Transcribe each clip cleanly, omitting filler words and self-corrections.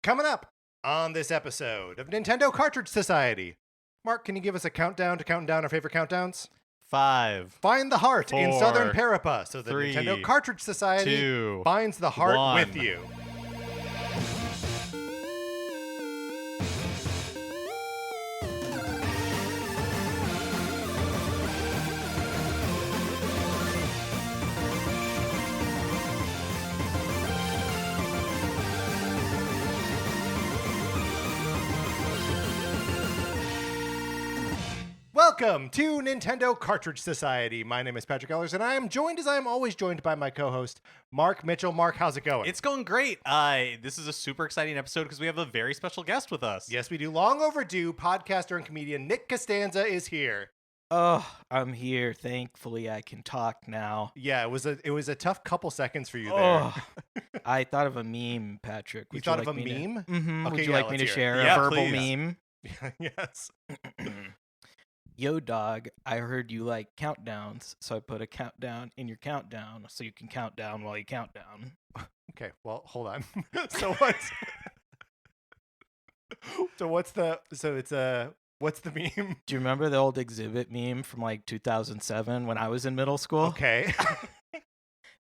Coming up on this episode of Nintendo Cartridge Society. Mark, can you give us a countdown to counting down our favorite countdowns? 5. Find the heart in 4, Southern Parappa so the 3, Nintendo Cartridge Society 2, finds the heart 1. with you. Welcome to Nintendo Cartridge Society. My name is Patrick Ellers, and I am joined, as I am always joined by my co-host, Mark Mitchell. Mark, how's it going? It's going great. This is a super exciting episode because we have a very special guest with us. Yes, we do. Long overdue, podcaster and comedian Nick Costanza is here. Oh, I'm here. Thankfully, I can talk now. Yeah, it was a tough couple seconds for you there. Oh, I thought of a meme, Patrick. You thought of a meme? Mm-hmm. Okay, Would you yeah, like me to let's share hear it. a verbal Please. meme? Yes. Yo, dog, I heard you like countdowns, so I put a countdown in your countdown so you can count down while you count down. Okay, well, hold on. What's the meme? Do you remember the old exhibit meme from like 2007 when I was in middle school? Okay.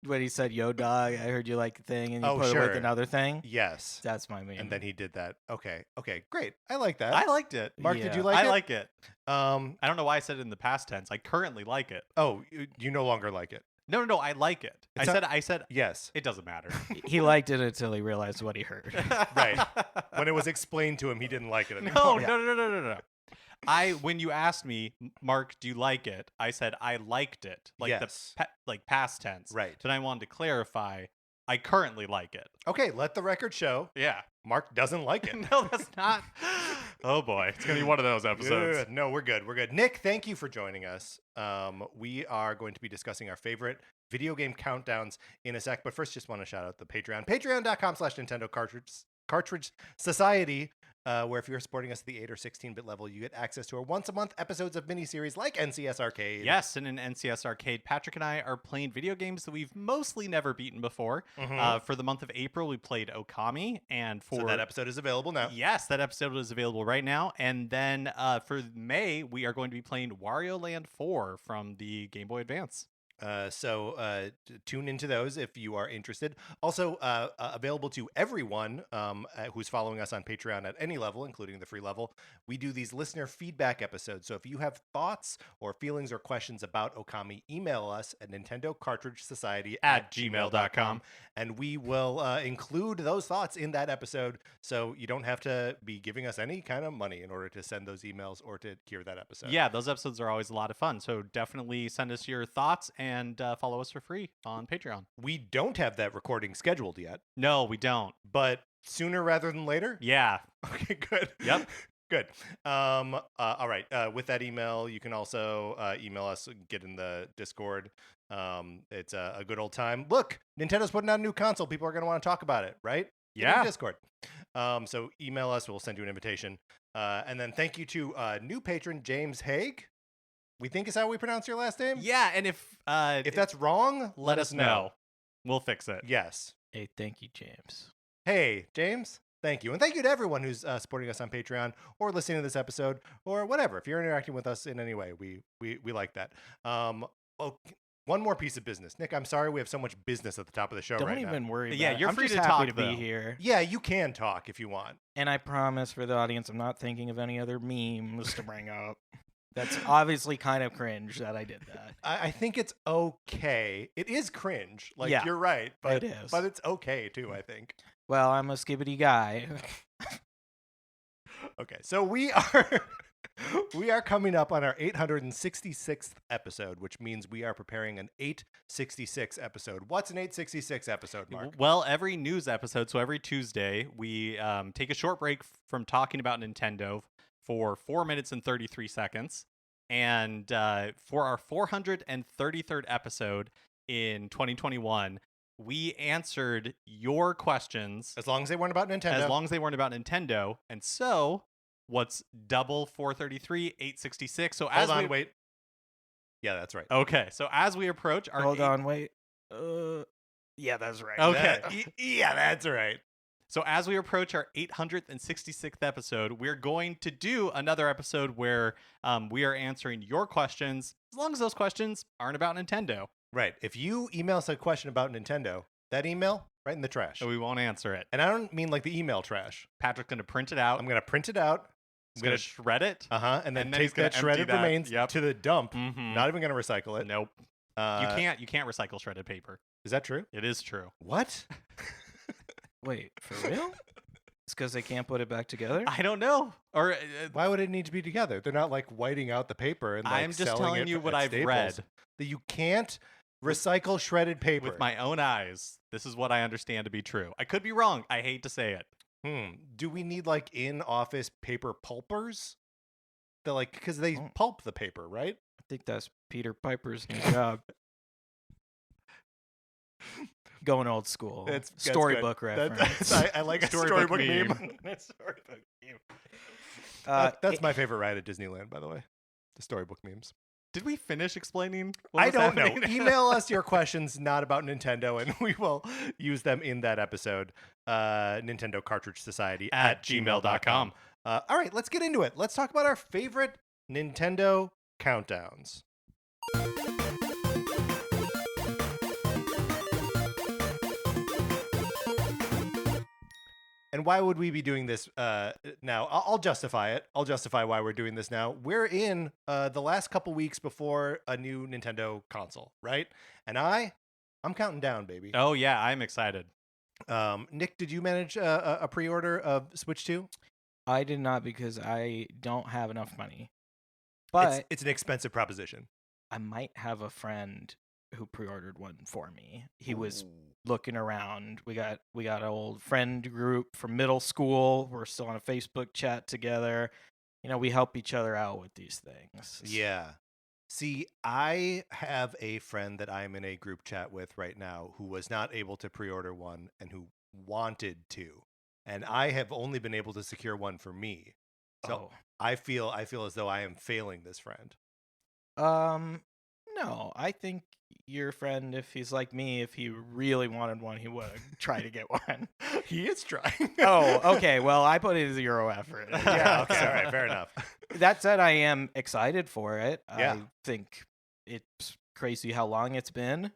When he said, yo, dog, I heard you like a thing, and you Oh, put it sure. with another thing? Yes. That's my meme. And then he did that. Okay, great. I like that. I liked it. Mark, did Yeah. you like it? I like it. I don't know why I said it in the past tense. I currently like it. Oh, you no longer like it. No, I like it. It's I said Yes. it doesn't matter. He liked it until he realized what he heard. Right. When it was explained to him, he didn't like it No, anymore. no. When you asked me, Mark, do you like it? I said I liked it, like Yes. like past tense. Right. Then I wanted to clarify, I currently like it. Okay, let the record show. Yeah. Mark doesn't like it. No, that's not. Oh boy, it's gonna be one of those episodes. Ugh, no, we're good. Nick, thank you for joining us. We are going to be discussing our favorite video game countdowns in a sec. But first, just want to shout out the Patreon. Patreon.com/Nintendo Cartridge Society. Where if you're supporting us at the 8 or 16-bit level, you get access to our once-a-month episodes of miniseries like NCS Arcade. Yes, and in NCS Arcade, Patrick and I are playing video games that we've mostly never beaten before. Mhm. For the month of April, we played Okami, and So that episode is available now. Yes, that episode is available right now. And then for May, we are going to be playing Wario Land 4 from the Game Boy Advance. So tune into those if you are interested. Also available to everyone who's following us on Patreon at any level, including the free level. We do these listener feedback episodes. So if you have thoughts or feelings or questions about Okami, email us at Nintendo Cartridge Society At gmail.com. and we will include those thoughts in that episode. So you don't have to be giving us any kind of money in order to send those emails or to hear that episode. Yeah, those episodes are always a lot of fun. So definitely send us your thoughts and follow us for free on Patreon. We don't have that recording scheduled yet, No, we don't. but sooner rather than later. Yeah. Okay, good. Yep. Good. All right. With that email, you can also email us, get in the Discord. It's a good old time. Look, Nintendo's putting out a new console. People are going to want to talk about it, right? Get in Yeah. Discord. So email us. We'll send you an invitation. And then thank you to new patron, James Haig. We think is how we pronounce your last name. Yeah, and if If that's wrong, let us know. We'll fix it. Yes. Hey, thank you, James. Hey, James, thank you. And thank you to everyone who's supporting us on Patreon or listening to this episode or whatever. If you're interacting with us in any way, we like that. One more piece of business. Nick, I'm sorry we have so much business at the top of the show Don't right now. even worry about Yeah, it. you're I'm free just to happy talk, to be though. here. Yeah, you can talk if you want. And I promise for the audience, I'm not thinking of any other memes to bring up. That's obviously kind of cringe that I did that. I think it's okay. It is cringe. Like, Yeah, you're right. But, it is. But it's okay, too, I think. Well, I'm a skibbity guy. Okay, so we are coming up on our 866th episode, which means we are preparing an 866 episode. What's an 866 episode, Mark? Well, every news episode, so every Tuesday, we take a short break from talking about Nintendo for 4 minutes and 33 seconds. And for our 433rd episode in 2021, we answered your questions. As long as they weren't about Nintendo. As long as they weren't about Nintendo. And so, what's double 433? 866. So Hold on, wait. Yeah, that's right. Okay, so as we approach our Hold on, wait. Yeah, that's right. Okay. Yeah, that's right. So as we approach our 866th episode, we're going to do another episode where we are answering your questions, as long as those questions aren't about Nintendo. Right. If you email us a question about Nintendo, that email, right in the trash. So we won't answer it. And I don't mean like the email trash. Patrick's going to print it out. I'm going to print it out. I'm going to shred it. And then and then take he's gonna that shredded empty that. remains Yep. to the dump. Mhm. Not even going to recycle it. Nope. You can't recycle shredded paper. Is that true? It is true. What? Wait, for real? It's because they can't put it back together? I don't know. Or Why would it need to be together? They're not like whiting out the paper and like I'm just selling telling it you what at I've Staples. read That you can't recycle shredded paper. with my own eyes. This is what I understand to be true. I could be wrong. I hate to say it. Do we need like in-office paper pulpers? They're like, because they Oh. pulp the paper, right? I think that's Peter Piper's new job. Going old school. That's Storybook good. reference. I like a Storybook storybook meme. meme. Storybook meme. it- That's my favorite ride at Disneyland, by the way. The storybook memes. Did we finish explaining what I was don't know. happening? Email us your questions not about Nintendo, and we will use them in that episode. Nintendo Cartridge Society at gmail.com. All right, let's get into it. Let's talk about our favorite Nintendo countdowns. And why would we be doing this now? I'll justify it. I'll justify why we're doing this now. We're in the last couple weeks before a new Nintendo console, right? And I'm counting down, baby. Oh, yeah. I'm excited. Nick, did you manage a pre-order of Switch 2? I did not because I don't have enough money. But It's an expensive proposition. I might have a friend who pre-ordered one for me. He was looking around. We got an old friend group from middle school. We're still on a Facebook chat together. You know, we help each other out with these things. Yeah. See, I have a friend that I'm in a group chat with right now who was not able to pre-order one and who wanted to. And I have only been able to secure one for me. So I feel as though I am failing this friend. No, I think your friend, if he's like me, if he really wanted one, he would try to get one. He is trying. Oh, okay. Well, I put in 0 effort. Yeah, okay, all right, fair enough. That said, I am excited for it. Yeah. I think it's crazy how long it's been.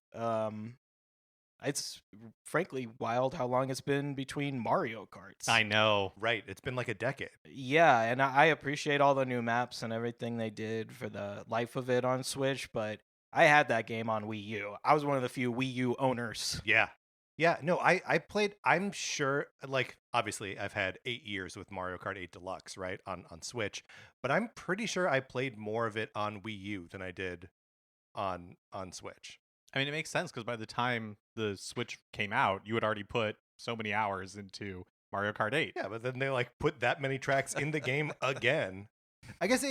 It's frankly wild how long it's been between Mario Karts. I know. Right, it's been like a decade. Yeah, and I appreciate all the new maps and everything they did for the life of it on Switch, but I had that game on Wii U. I was one of the few Wii U owners. Yeah. Yeah, no, I played, I'm sure, like, obviously I've had 8 years with Mario Kart 8 Deluxe, right, on Switch, but I'm pretty sure I played more of it on Wii U than I did on Switch. I mean, it makes sense because by the time the Switch came out, you had already put so many hours into Mario Kart 8. Yeah, but then they, like, put that many tracks in the game again. I guess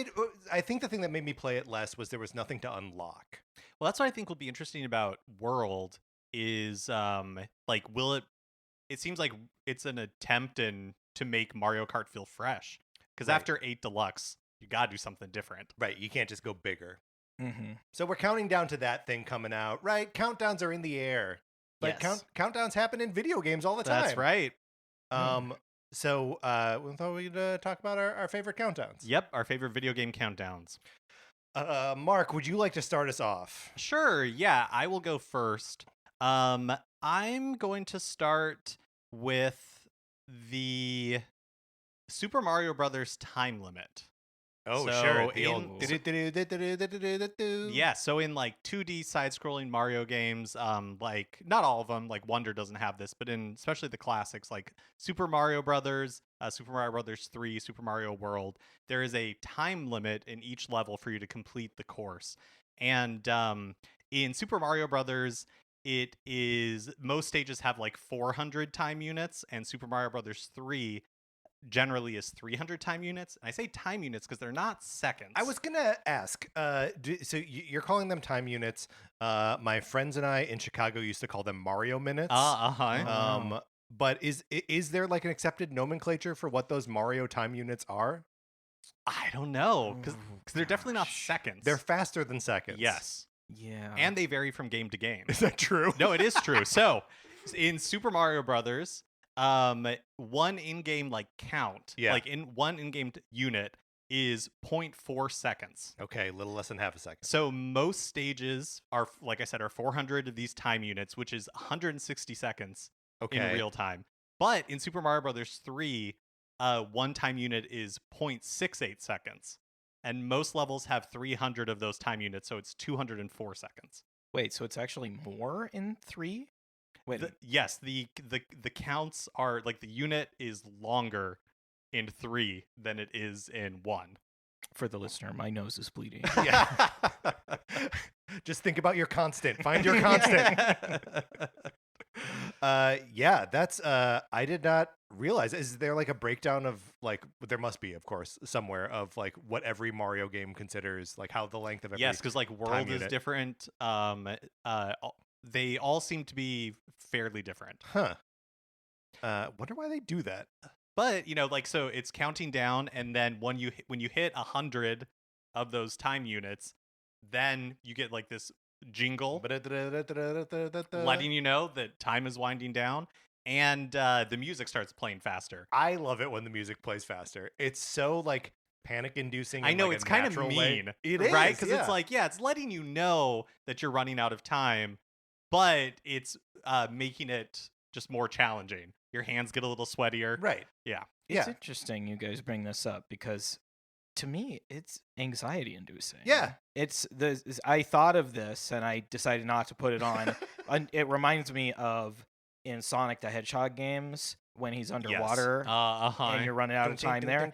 I think the thing that made me play it less was there was nothing to unlock. Well, that's what I think will be interesting about World is, like, it seems like it's an attempt to make Mario Kart feel fresh. Because Right. after 8 Deluxe, you gotta do something different. Right, you can't just go bigger. Mm-hmm. So we're counting down to that thing coming out, right? Countdowns are in the air. But Yes. countdowns happen in video games all the time. That's right. So we thought we'd talk about our favorite countdowns. Yep, our favorite video game countdowns. Mark, would you like to start us off? Sure, yeah, I will go first. I'm going to start with the Super Mario Brothers time limit. Oh, So sure. The in- old. Yeah, so in like 2D side-scrolling Mario games, like not all of them, like Wonder doesn't have this, but in especially the classics like Super Mario Brothers, Super Mario Brothers 3, Super Mario World, there is a time limit in each level for you to complete the course. And in Super Mario Brothers, it is most stages have like 400 time units, and Super Mario Brothers 3 generally is 300 time units. And I say time units because they're not seconds. I was gonna ask. So you're calling them time units? My friends and I in Chicago used to call them Mario minutes. Uh-huh. But is there like an accepted nomenclature for what those Mario time units are? I don't know because they're definitely not seconds. They're faster than seconds. yes, Yeah. and they vary from game to game. Is that true? No, it is true. So in Super Mario Brothers, One in-game like count, Yeah. like in one in-game unit is 0.4 seconds. Okay, a little less than half a second. So most stages are, like I said, are 400 of these time units, which is 160 seconds Okay. in real time. But in Super Mario Brothers 3, one time unit is 0.68 seconds. And most levels have 300 of those time units, so it's 204 seconds. Wait, so it's actually more in 3? Wait, Yes, the counts are like the unit is longer in 3 than it is in 1. for the listener, my nose is bleeding. Yeah. Just think about your constant. Find your constant. Yeah, that's I did not realize. Is there like a breakdown of like there must be, of course, somewhere of like what every Mario game considers, like how the length of every Yes, because like world is unit. different. They all seem to be fairly different. Huh. Wonder why they do that. But like so, it's counting down, and then when you hit 100 of those time units, then you get like this jingle letting you know that time is winding down, and the music starts playing faster. I love it when the music plays faster. It's so like panic-inducing. I in, know like, it's a kind of natural mean, way. It is, right? Because yeah. it's like, it's letting you know that you're running out of time, but it's making it just more challenging. Your hands get a little sweatier. right. Yeah. It's interesting you guys bring this up because to me it's anxiety inducing. Yeah. I thought of this and I decided not to put it on. It reminds me of in Sonic the Hedgehog games when he's underwater and you're running out of time there.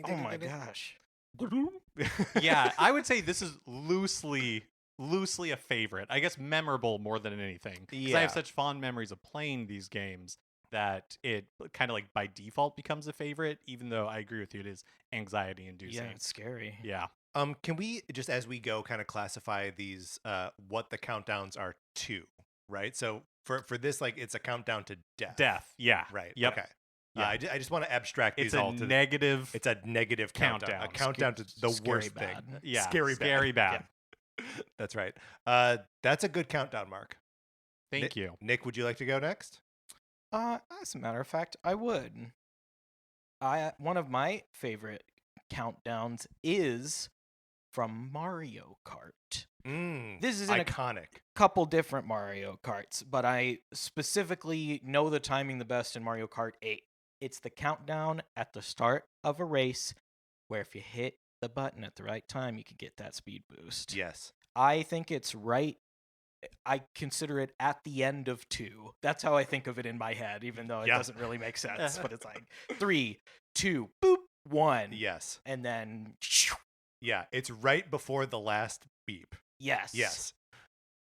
Oh my gosh. Yeah, I would say this is loosely a favorite. I guess memorable more than anything. Because I have Yeah. such fond memories of playing these games that it kind of like by default becomes a favorite, even though I agree with you, it is anxiety inducing. Yeah, it's scary. Yeah. Can we just as we go kind of classify these what the countdowns are to, right? So for this, like it's a countdown to death. Death. Yeah. Right. Yep. Okay. Yeah. I just want to abstract It's these a all to negative. it's a negative countdown. A Countdown. countdown to the Scary worst bad. thing. Yeah. Scary Scary bad. That's right. That's a good countdown, Mark. Thank you. Nick, would you like to go next? As a matter of fact, I would. One of my favorite countdowns is from Mario Kart. This is in a iconic. couple different Mario Karts, but I specifically know the timing the best in Mario Kart 8. It's the countdown at the start of a race where if you hit the button at the right time, you can get that speed boost. Yes. I think it's right. I consider it at the end of 2. That's how I think of it in my head, even though it Yeah. doesn't really make sense. But it's like 3, 2, boop, 1. Yes. And then, Yeah. It's right before the last beep. yes. Yes.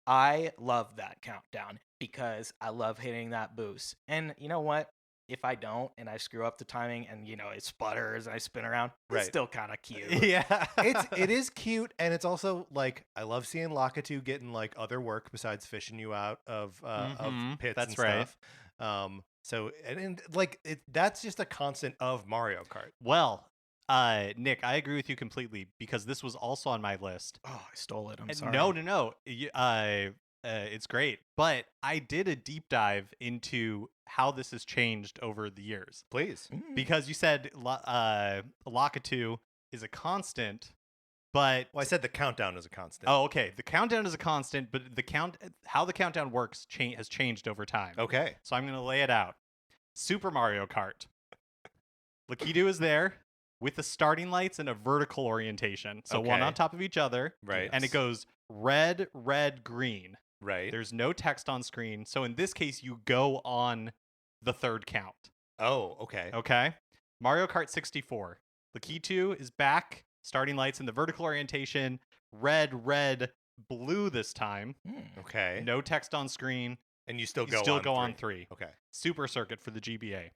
I love that countdown because I love hitting that boost. And you know what? If I don't and I screw up the timing and it sputters and I spin around, Right. it's still kind of cute. Yeah. It is cute, and it's also like I love seeing Lakitu getting like other work besides fishing you out of pits That's and right. stuff. So and like that's just a constant of Mario Kart. Well, Nick, I agree with you completely because this was also on my list. Oh, I stole it. I'm sorry. No. It's great, but I did a deep dive into how this has changed over the years Please. because you said Lakitu is a constant, but Well, I said the countdown is a constant. oh, okay, the countdown is a constant, but how the countdown works has changed over time. Okay. So I'm going to lay it out. Super Mario Kart. Lakitu is there with the starting lights and a vertical orientation. So one Okay. on top of each other. Right. And it goes red, red, green. Right. There's no text on screen. So in this case, you go on the third count. Oh, okay. Okay? Mario Kart 64. Lakitu is back. Starting lights in the vertical orientation. Red, red, blue this time. Okay. No text on screen. And you still You go still on go on 3. 3. Okay. Super Circuit for the GBA.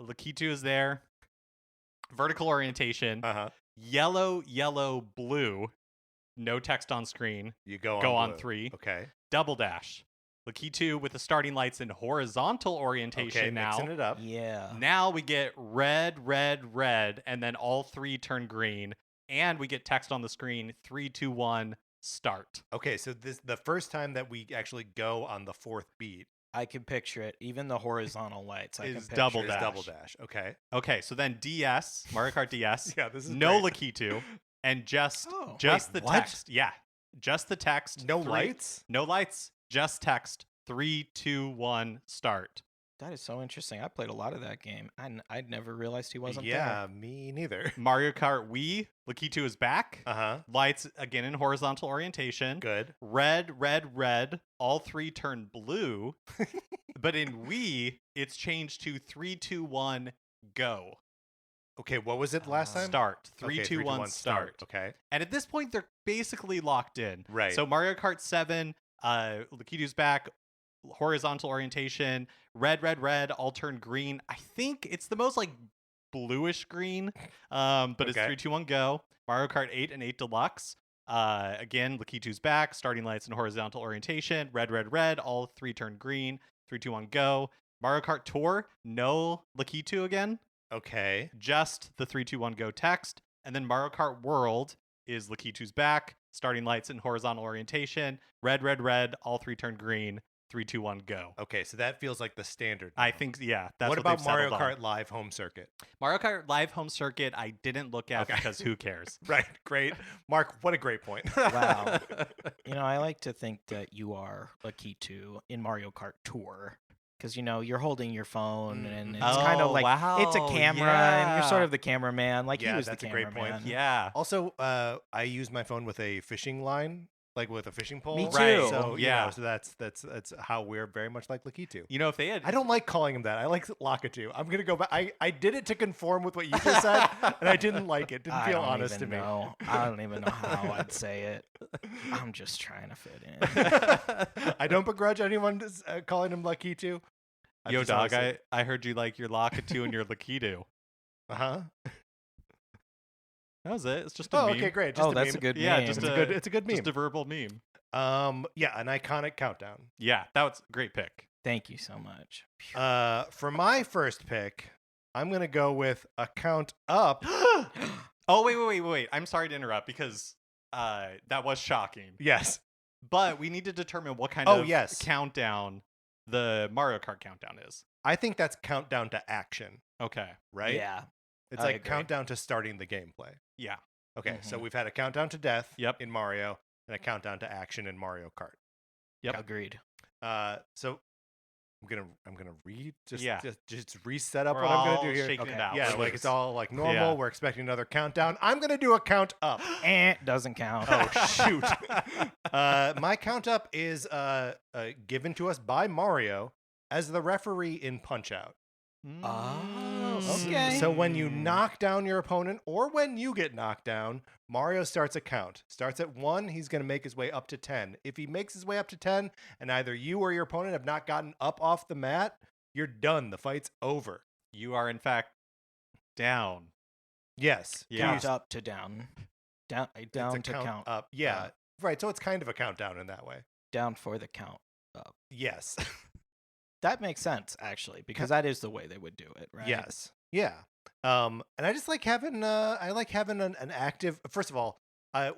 Lakitu is there. Vertical orientation. Uh-huh. Yellow, yellow, blue. No text on screen. You go on blue. 3. Okay. Double dash. Lakitu with the starting lights in horizontal orientation Okay, now. mixing it up. Yeah. Now we get red, red, red, and then all 3 turn green. And we get text on the screen 3, 2, 1, start. Okay, so this the first time that we actually go on the fourth beat I can picture it. Even the horizontal lights. I can Is picture double it. is dash. double dash. Okay. Okay, so then DS, Mario Kart DS, Yeah, this is no great. Lakitu, and just Oh. just Wait, the what? text. Yeah, just the text. No lights? No lights. Just text. 3, 2, 1, start. That is so interesting. I played a lot of that game. I'd never realized he wasn't Yeah, me neither. Mario Kart Wii, Lakitu is back. Uh-huh. Lights again in horizontal orientation. Good. Red, red, red. All three turn blue. But in Wii, it's changed to 3, 2, 1, go. Okay, what was it last time? Start. Okay, 3, 2, 1, start. Okay. And at this point, they're basically locked in. Right. So Mario Kart 7, Lakitu's back, horizontal orientation, red, red, red, all turn green. I think it's the most like bluish green, but it's Okay. 3, 2, 1, go. Mario Kart 8 and 8 Deluxe. Again, Lakitu's back, starting lights in horizontal orientation, red, red, red, all three turn green, 3, 2, 1, go. Mario Kart Tour, no Lakitu again, Okay. just the 3, 2, 1, go text. And then Mario Kart World is Lakitu's back, starting lights in horizontal orientation, red, red, red, all three turn green, 3, 2, 1, go. Okay, so that feels like the standard. I now. think, yeah, that's what what about they've Mario settled on. Kart Live Home Circuit? Mario Kart Live Home Circuit, I didn't look at Okay. because who cares? Right, great. Mark, what a great point. Wow. You know, I like to think that you are Lakitu in Mario Kart Tour. Because, you know, you're holding your phone and it's kind of like, it's a wow, camera and you're sort yeah. of the cameraman. Like Yeah, he was that's the a great cameraman. point. Yeah. Also, I use my phone with a fishing line, like with a fishing pole. Me Right. too. So Yeah. so that's how we're very much like Lakitu. You know, if they had. I don't like calling him that. I like Lakitu. I'm gonna go back. I did it to conform with what you just said, and I didn't like it. Didn't feel honest to me. I don't even know how I'd say it. I'm just trying to fit in. I don't begrudge anyone calling him Lakitu. Yo, dog, I heard you like your Lakitu and your Lakitu. Uh-huh. That was it. It's just a Oh, meme. okay, great. Just Oh, a that's a meme. good Yeah, name. just It's a good meme. Just a verbal meme. Yeah, an iconic countdown. Yeah, that was a great pick. Thank you so much. For my first pick, I'm gonna go with a count up. Oh, wait. I'm sorry to interrupt because that was shocking. Yes. But we need to determine what kind Oh, of yes. countdown the Mario Kart countdown is. I think that's countdown to action, Okay. right? Yeah. It's I like agree. countdown to starting the gameplay. Yeah. Okay, so Mhm. we've had a countdown to death Yep. in Mario and a countdown to action in Mario Kart. Yep. Agreed. So I'm gonna just Yeah. just reset up We're what I'm all gonna do here. shaking Okay. it out. Yeah, We're like it's loose. all like normal. Yeah. We're expecting another countdown. I'm gonna do a count up. Doesn't count. Oh shoot! My count up is given to us by Mario as the referee in Punch Out. Oh, Mm. okay. So when you knock down your opponent, or when you get knocked down, Mario starts a count. Starts at 1, he's going to make his way up to 10. If he makes his way up to 10, and either you or your opponent have not gotten up off the mat, you're done. The fight's over. You are in fact down. Yes. Yeah. Count up to down. Down It's down a to count up. Yeah. Right. So it's kind of a countdown in that way. down for the count up. Yes. That makes sense actually, because that is the way they would do it, right? Yes. Yeah. And I just like having an active. First of all,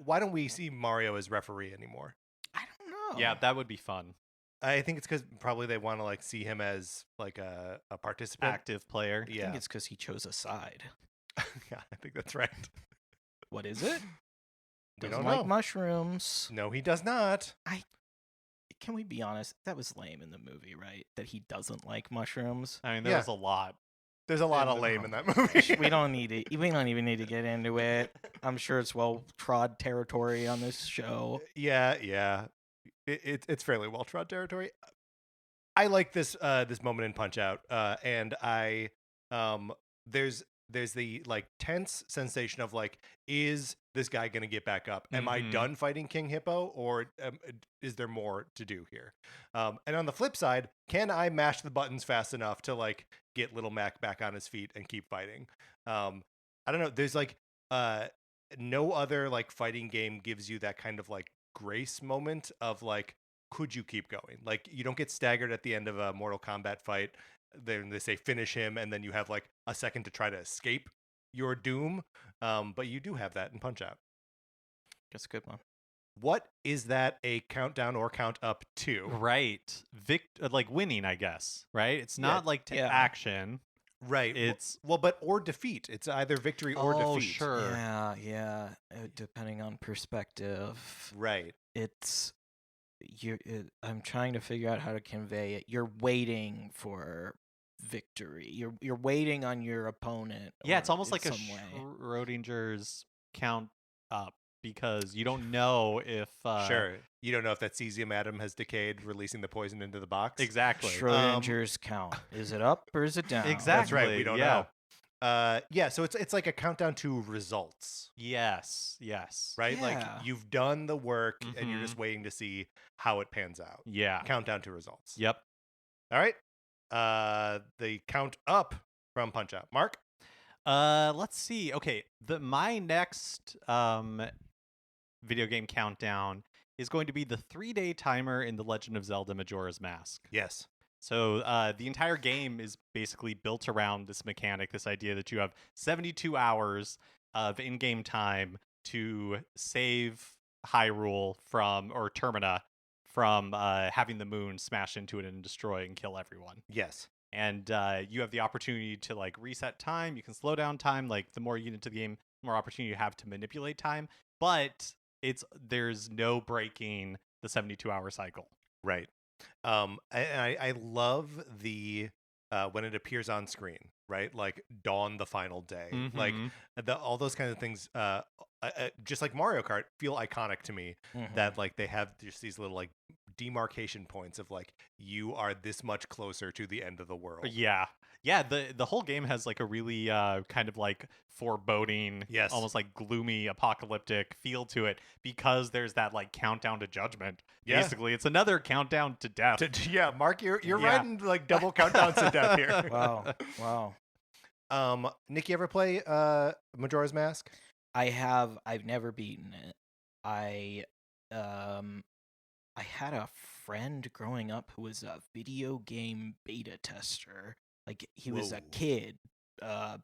why don't we see Mario as referee anymore? I don't know. Yeah, that would be fun. I think it's because probably they want to like see him as like a participant. Active player. I Yeah. think it's because he chose a side. Yeah, I think that's right. What is it? We Doesn't don't like know. mushrooms. No, he does not. Can we be honest? That was lame in the movie, right? That he doesn't like mushrooms. I mean, there Yeah. was a lot. There's a lot of lame in that movie. We don't need it. We don't even need to get into it. I'm sure it's well trod territory on this show. Yeah. It's fairly well trod territory. I like this moment in Punch Out, and I there's the like tense sensation of like, is this guy gonna get back up? Am I Mhm. done fighting King Hippo, or is there more to do here? And on the flip side, can I mash the buttons fast enough to like get Little Mac back on his feet and keep fighting? I don't know. There's like no other like fighting game gives you that kind of like grace moment of like, could you keep going? Like you don't get staggered at the end of a Mortal Kombat fight. Then they say finish him, and then you have like a second to try to escape your doom. But you do have that in Punch Out. That's a good one. What is that a countdown or count up to? Right. Like winning, I guess. Right. It's Yeah, not like to yeah. action. Right. It's or defeat. It's either victory or oh defeat. sure. Yeah. Depending on perspective, Right. it's I'm trying to figure out how to convey it. You're waiting for victory. You're waiting on your opponent. Yeah, it's or almost in like a some way. Schrodinger's count up because you don't know if Sure. You don't know if that cesium atom has decayed, releasing the poison into the box. exactly. Schrodinger's count. Is it up or is it down? Exactly. That's right. We don't yeah. know. Yeah. So it's like a countdown to results, Yes. right? Like Yeah. you've done the work and you're Mhm. just waiting to see how it pans out. Yeah. Countdown to results. Yep. All right. The count up from Punch Out. Mark. Let's see. Okay, my next video game countdown is going to be the 3-day timer in The Legend of Zelda Majora's Mask. Yes. So the entire game is basically built around this mechanic, this idea that you have 72 hours of in-game time to save Hyrule or Termina from having the moon smash into it and destroy and kill everyone. Yes. And you have the opportunity to like reset time. You can slow down time. Like the more you get into the game, the more opportunity you have to manipulate time. But there's no breaking the 72-hour cycle. Right. I love the when it appears on screen, right? Like dawn the final day, like Mhm. all those kinds of things. Just like Mario Kart, feel iconic to me. Mhm. That like they have just these little like demarcation points of like you are this much closer to the end of the world. Yeah. The whole game has like a really kind of like foreboding, Yes. almost like gloomy, apocalyptic feel to it because there's that like countdown to judgment. Yeah. Basically, it's another countdown to death. Yeah, Mark, you're Yeah. riding like double countdowns to death here. Wow. Nick, you ever play Majora's Mask? I have. I've never beaten it. I had a friend growing up who was a video game beta tester. Like he was a Whoa. kid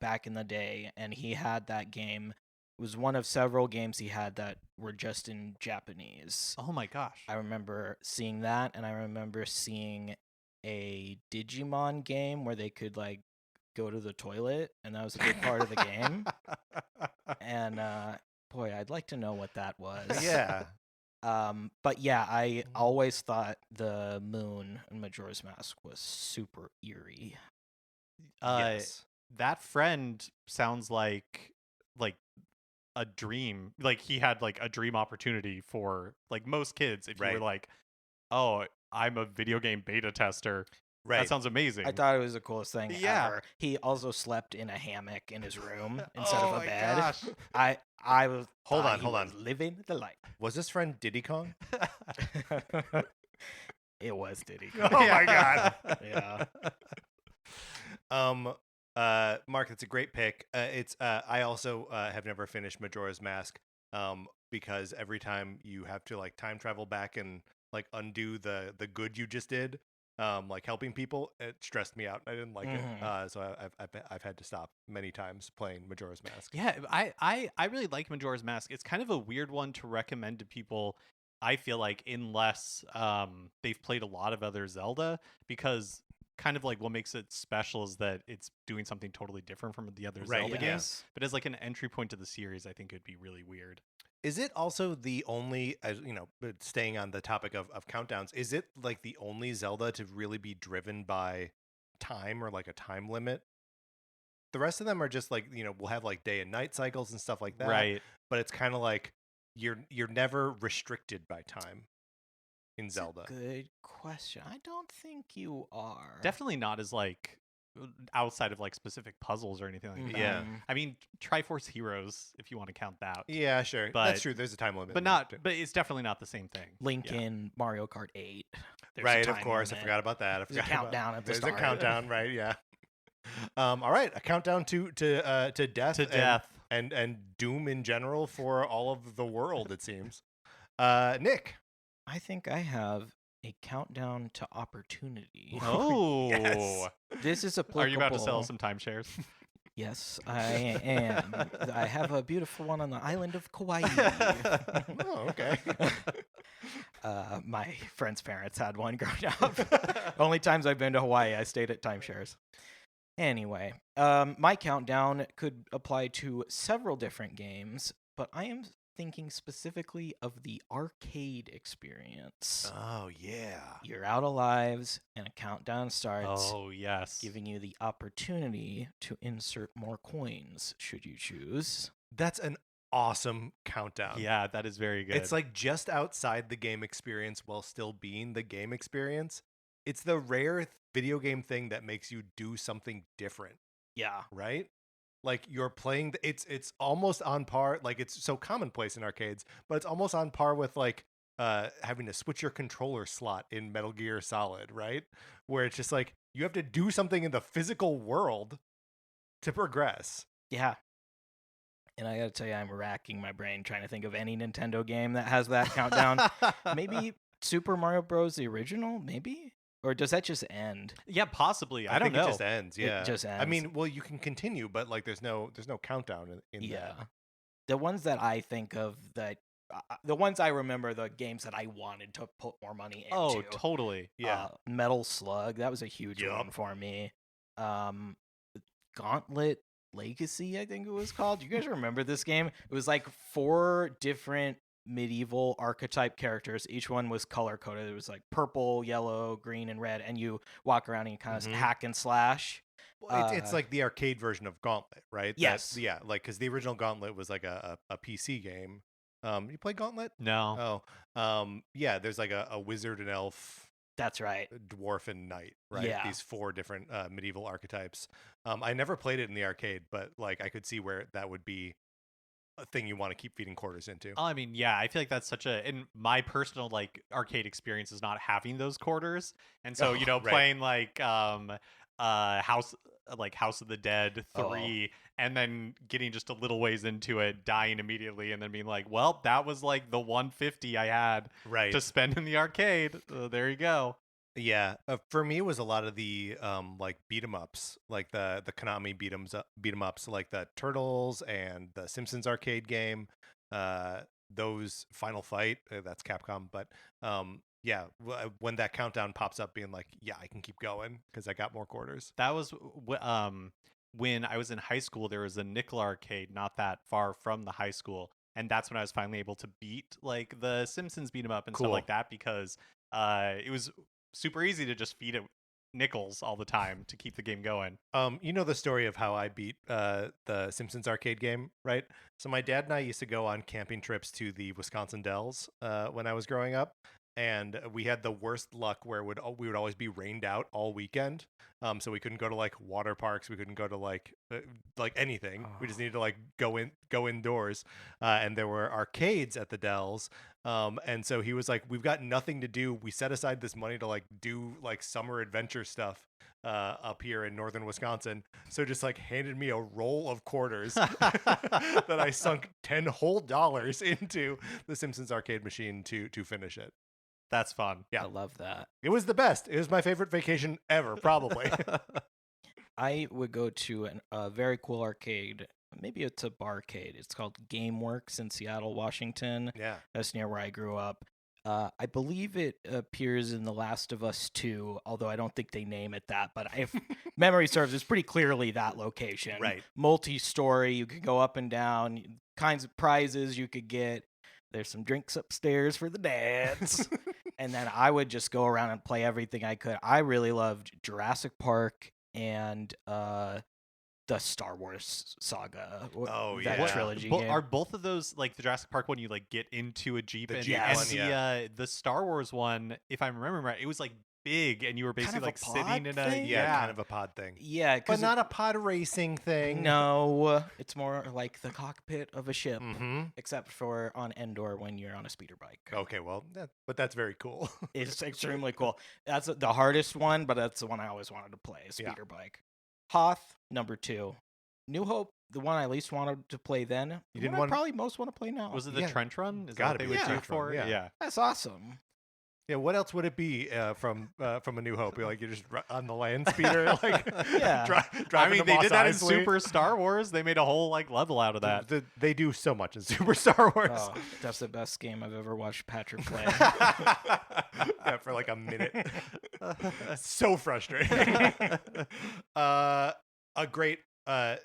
back in the day, and he had that game. It was one of several games he had that were just in Japanese. Oh my gosh. I remember seeing that, and I remember seeing a Digimon game where they could like go to the toilet, and that was a big part of the game. And boy, I'd like to know what that was. Yeah. But yeah, I always thought the moon in Majora's Mask was super eerie. Yes. That friend sounds like a dream. Like he had like a dream opportunity for like most kids. If you Right. were like, oh, I'm a video game beta tester. Right. That sounds amazing. I thought it was the coolest thing Yeah. ever. He also slept in a hammock in his room instead Oh of a my bed. gosh. I was Hold thought on, he hold was on. living the life. Was this friend Diddy Kong? It was Diddy. Oh my God. Yeah. Mark, that's a great pick. It's I also have never finished Majora's Mask because every time you have to like time travel back and like undo the good you just did, like helping people, it stressed me out. I didn't like it. So I've had to stop many times playing Majora's Mask. Yeah, I really like Majora's Mask. It's kind of a weird one to recommend to people, I feel like, unless they've played a lot of other Zelda, because kind of like what makes it special is that it's doing something totally different from the other Right, Zelda yeah. games. But as like an entry point to the series, I think it'd be really weird. Is it also the only, but staying on the topic of countdowns, is it like the only Zelda to really be driven by time or like a time limit? The rest of them are just like, we'll have like day and night cycles and stuff like that. Right. But it's kind of like you're never restricted by time in Zelda. Good question. I don't think you are. Definitely not as like outside of like specific puzzles or anything like that. Yeah. I mean, Triforce Heroes, if you want to count that. Yeah, sure. But- That's true. There's a time limit. But in that not too. but it's definitely not the same thing. Link Yeah. in Mario Kart 8. There's a Right, of time course. I limit. forgot about that. I There's a forgot countdown at the There's start. a countdown, right? Yeah. All right, a countdown to death. To death. and doom in general for all of the world, it seems. Nick. I think I have a countdown to opportunity. Oh. Yes. This is applicable. Are you about to sell some timeshares? Yes, I am. I have a beautiful one on the island of Kauai. Oh, okay. My friend's parents had one growing up. Only times I've been to Hawaii, I stayed at timeshares. Anyway, my countdown could apply to several different games, but I am thinking specifically of the arcade experience. Oh, yeah. You're out of lives, and a countdown starts, Oh, yes. giving you the opportunity to insert more coins, should you choose. That's an awesome countdown. Yeah, that is very good. It's like just outside the game experience while still being the game experience. It's the rare video game thing that makes you do something different, Yeah. right? Like you're playing it's almost on par, like it's so commonplace in arcades, but it's almost on par with like having to switch your controller slot in Metal Gear Solid, right? Where it's just like you have to do something in the physical world to progress. Yeah. And I gotta tell you, I'm racking my brain trying to think of any Nintendo game that has that countdown. Maybe Super Mario Bros. The original, maybe? Or does that just end? Yeah, possibly. I don't think know. it just ends. Yeah, It just ends. I mean, well, you can continue, but like there's no countdown in Yeah. that. The ones that I think of that, the ones I remember, the games that I wanted to put more money into. Oh, totally. Yeah. Metal Slug, that was a huge Yup. one for me. Gauntlet Legacy, I think it was called. Do you guys remember this game? It was like 4 different medieval archetype characters. Each one was color coded. It was like purple, yellow, green, and red. And you walk around and you kind of Mhm. hack and slash. Well, it's like the arcade version of Gauntlet, right? Yes. Yeah, like because the original Gauntlet was like a PC game. You play Gauntlet? No. Yeah. There's like a wizard, an elf, That's right. dwarf, and knight, right? Yeah. These 4 different medieval archetypes. I never played it in the arcade, but like I could see where that would be a thing you want to keep feeding quarters into. I mean, yeah, I feel like that's such a in my personal like arcade experience is not having those quarters. And so, Oh, right. playing like House of the Dead 3 and then getting just a little ways into it, dying immediately and then being like, well, that was like the 150 I had Right. to spend in the arcade. There you go. Yeah, for me it was a lot of the like beat 'em ups, like the Konami beat 'em ups, like the Turtles and the Simpsons arcade game. Those Final Fight, that's Capcom, but yeah, when that countdown pops up, being like, yeah, I can keep going because I got more quarters. That was when I was in high school. There was a nickel arcade not that far from the high school, and that's when I was finally able to beat like the Simpsons beat 'em up and Cool. stuff like that because it was super easy to just feed it nickels all the time to keep the game going. You know the story of how I beat the Simpsons arcade game, right? So my dad and I used to go on camping trips to the Wisconsin Dells when I was growing up, and we had the worst luck where we would always be rained out all weekend. So we couldn't go to like water parks, we couldn't go to like anything. We just needed to like go indoors, and there were arcades at the Dells. And so he was like, we've got nothing to do. We set aside this money to like do like summer adventure stuff up here in northern Wisconsin. So just like handed me a roll of quarters that I sunk $10 whole into the Simpsons arcade machine to finish it. That's fun. Yeah. I love that. It was the best. It was my favorite vacation ever, probably. I would go to a very cool arcade. Maybe it's a barcade. It's called GameWorks in Seattle, Washington. Yeah. That's near where I grew up. I believe it appears in The Last of Us 2, although I don't think they name it that. But if memory serves, it's pretty clearly that location. Right. Multi-story. You could go up and down. Kinds of prizes you could get. There's some drinks upstairs for the dads. And then I would just go around and play everything I could. I really loved Jurassic Park and the Star Wars saga. Oh, that yeah. trilogy. game. Are both of those like the Jurassic Park one? You like get into a jeep The and, Jeep and one, yeah. the Star Wars one, if I remember right, it was like big and you were basically of a like sitting pod in thing? a Yeah, kind of a pod thing. Yeah, But because not a pod racing thing. no, it's more like the cockpit of a ship, Mm-hmm. except for on Endor when you're on a speeder bike. Okay, well, but that's very cool. It's extremely cool. That's the hardest one, but that's the one I always wanted to play, a speeder bike. Hoth, number 2. New Hope, the one I least wanted to play then. You didn't I want- probably most want to play now. Was it the Yeah. Trench Run? Is Gotta that be what they the would do Trench Run, for it? yeah. Yeah. That's awesome. Yeah, what else would it be from A New Hope? You're just on the land speeder, like Yeah. driving to they Mos did that in Eisley. Super Star Wars. They made a whole like level out of that. They do so much in Super Star Wars. Oh, that's the best game I've ever watched Patrick play. Yeah, for like a minute. So frustrating. A great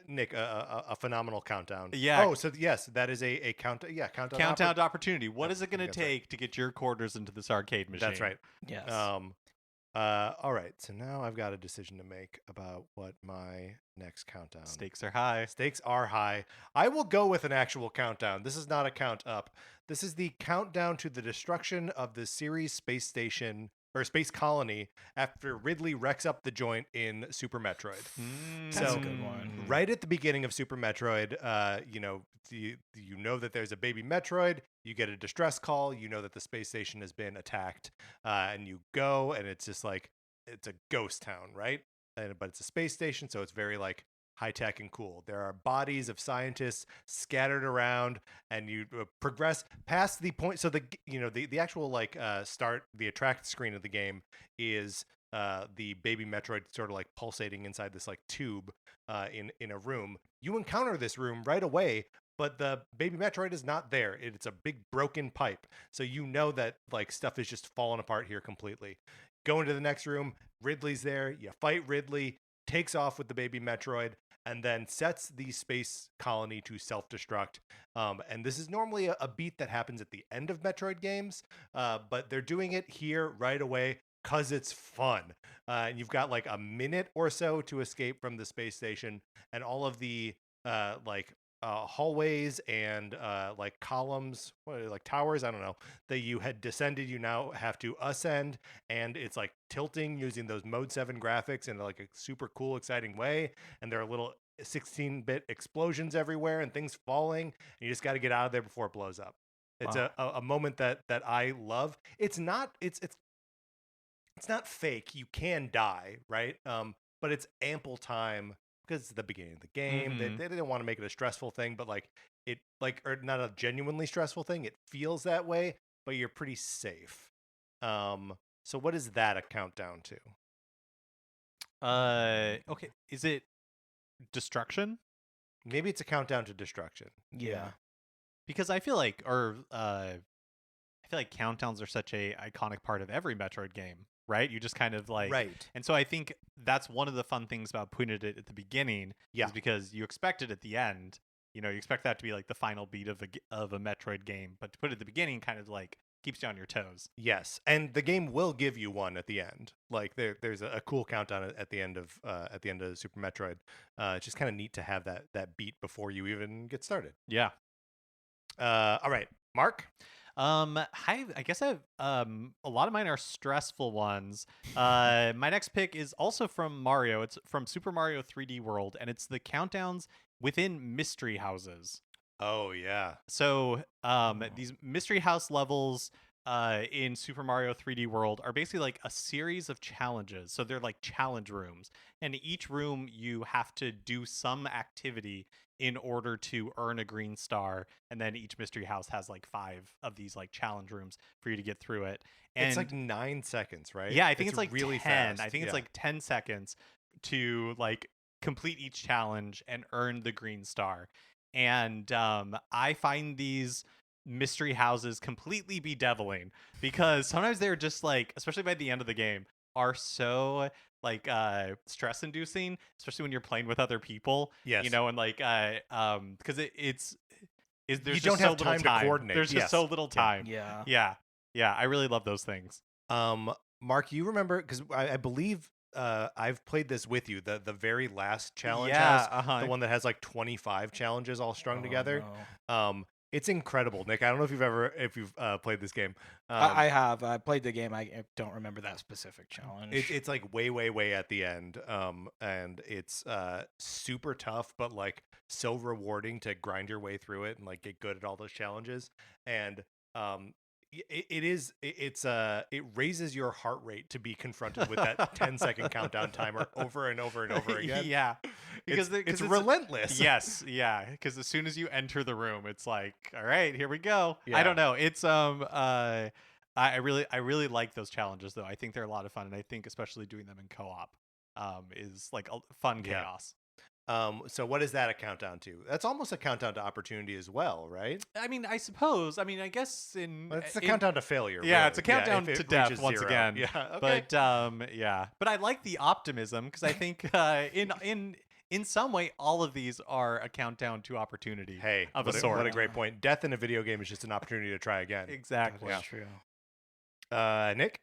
Nick, a phenomenal countdown. Yeah. Oh, so yes, that is a countdown. Yeah, countdown. Countdown to opportunity. What is it going to That's right. take to get your quarters into this arcade machine? That's right. Yes. All right. So now I've got a decision to make about what my next countdown. Stakes are high. Stakes are high. I will go with an actual countdown. This is not a count up. This is the countdown to the destruction of the Ceres space station or space colony after Ridley wrecks up the joint in Super Metroid. That's So, a good one. Right at the beginning of Super Metroid, you know that there's a baby Metroid. You get a distress call. You know that the space station has been attacked, and you go, and it's just like it's a ghost town, right? But it's a space station, so it's very like high tech and cool. There are bodies of scientists scattered around, and you progress past the point. So the actual start the attract screen of the game is the baby Metroid sort of like pulsating inside this like tube in a room. You encounter this room right away, but the baby Metroid is not there. It's a big broken pipe. So you know that like stuff is just falling apart here completely. Go into the next room. Ridley's there. You fight Ridley, takes off with the baby Metroid, and then sets the space colony to self-destruct. And this is normally a beat that happens at the end of Metroid games, but they're doing it here right away because it's fun. And you've got like a minute or so to escape from the space station, and all of the hallways and like columns, like towers, I don't know, that you had descended, you now have to ascend, and it's like tilting using those Mode 7 graphics in like a super cool, exciting way. And there are little 16-bit explosions everywhere and things falling, and you just got to get out of there before it blows up. It's a moment that I love. It's not fake. You can die, right? But it's ample time because it's the beginning of the game. Mhm. They didn't want to make it a stressful thing, but or not a genuinely stressful thing. It feels that way, but you're pretty safe. So what is that a countdown to? Okay. Is it destruction? Maybe it's a countdown to destruction. Yeah. Because I feel like countdowns are such a iconic part of every Metroid game, right? You just kind of like Right. And so I think that's one of the fun things about putting it at the beginning, Yeah. is because you expect it at the end. You know, you expect that to be like the final beat of a Metroid game, but to put it at the beginning kind of like keeps you on your toes. Yes, and the game will give you one at the end. Like there's a cool countdown at the end of Super Metroid. It's just kind of neat to have that beat before you even get started. Yeah. All right, Mark. I guess I have a lot of mine are stressful ones. My next pick is also from Mario. It's from Super Mario 3D World, and it's the countdowns within mystery houses. Oh yeah. So these mystery house levels in Super Mario 3D World are basically like a series of challenges. So they're like challenge rooms, and each room you have to do some activity in order to earn a green star, and then each mystery house has like 5 of these like challenge rooms for you to get through it. And it's like 9 seconds, right? yeah, I think it's like really 10. fast. I think it's Yeah. like 10 seconds to like complete each challenge and earn the green star. And I find these mystery houses completely bedeviling, because sometimes they're just like, especially by the end of the game, are so like stress inducing, especially when you're playing with other people. Yes. You know, and like because there's You just don't so have little time to coordinate. There's just Yes. so little Yeah. time. Yeah. Yeah, I really love those things. Mark, you remember, because I believe I've played this with you, the very last challenge Yeah, house, the one that has like 25 challenges all strung Oh, together. no. It's incredible, Nick. I don't know if you've played this game. I have. I played the game. I don't remember that specific challenge. It's like way at the end, and it's super tough, but like so rewarding to grind your way through it and like get good at all those challenges. And it raises your heart rate to be confronted with that 10-second countdown timer over and over and over again. Yeah, because it's relentless. Yes, yeah, because as soon as you enter the room, it's like, all right, here we go. Yeah. I don't know. It's I really like those challenges though. I think they're a lot of fun, and I think especially doing them in co-op is like a fun Yeah. chaos. So what is that a countdown to? That's almost a countdown to opportunity as well, right? I mean, I suppose. I mean, I guess It's a countdown to failure. Yeah, really. it's a countdown if to it death reaches once 0. again. Yeah. Okay. But yeah. But I like the optimism because I think in some way all of these are a countdown to opportunity. Hey, of what a sort. what a great point. Death in a video game is just an opportunity to try again. Exactly. That's true. Nick?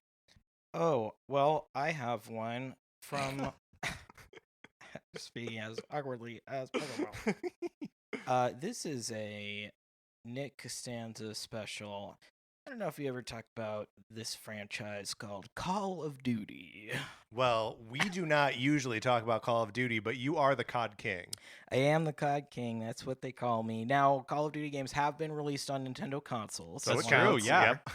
Oh, well, I have one from speaking as awkwardly as possible. This is a Nick Costanza special. I don't know if you ever talked about this franchise called Call of Duty. Well, we do not usually talk about Call of Duty, but you are the COD King. I am the COD King. That's what they call me. Now, Call of Duty games have been released on Nintendo consoles. So That's it true, counts. yeah. Yep.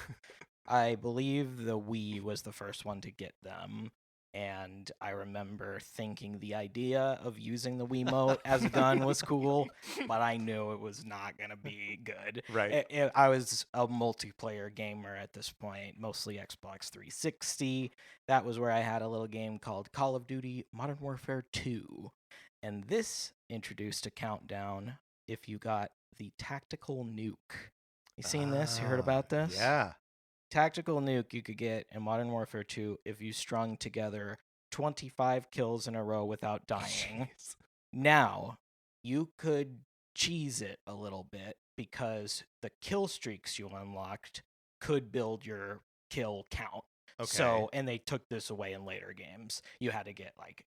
I believe the Wii was the first one to get them. And I remember thinking the idea of using the Wiimote as a gun was cool, but I knew it was not going to be good. Right. I was a multiplayer gamer at this point, mostly Xbox 360. That was where I had a little game called Call of Duty Modern Warfare 2. And this introduced a countdown if you got the tactical nuke. You seen this? You heard about this? Yeah. Tactical nuke you could get in Modern Warfare 2 if you strung together 25 kills in a row without dying. Jeez. Now, you could cheese it a little bit because the kill streaks you unlocked could build your kill count. Okay. So, and they took this away in later games. You had to get like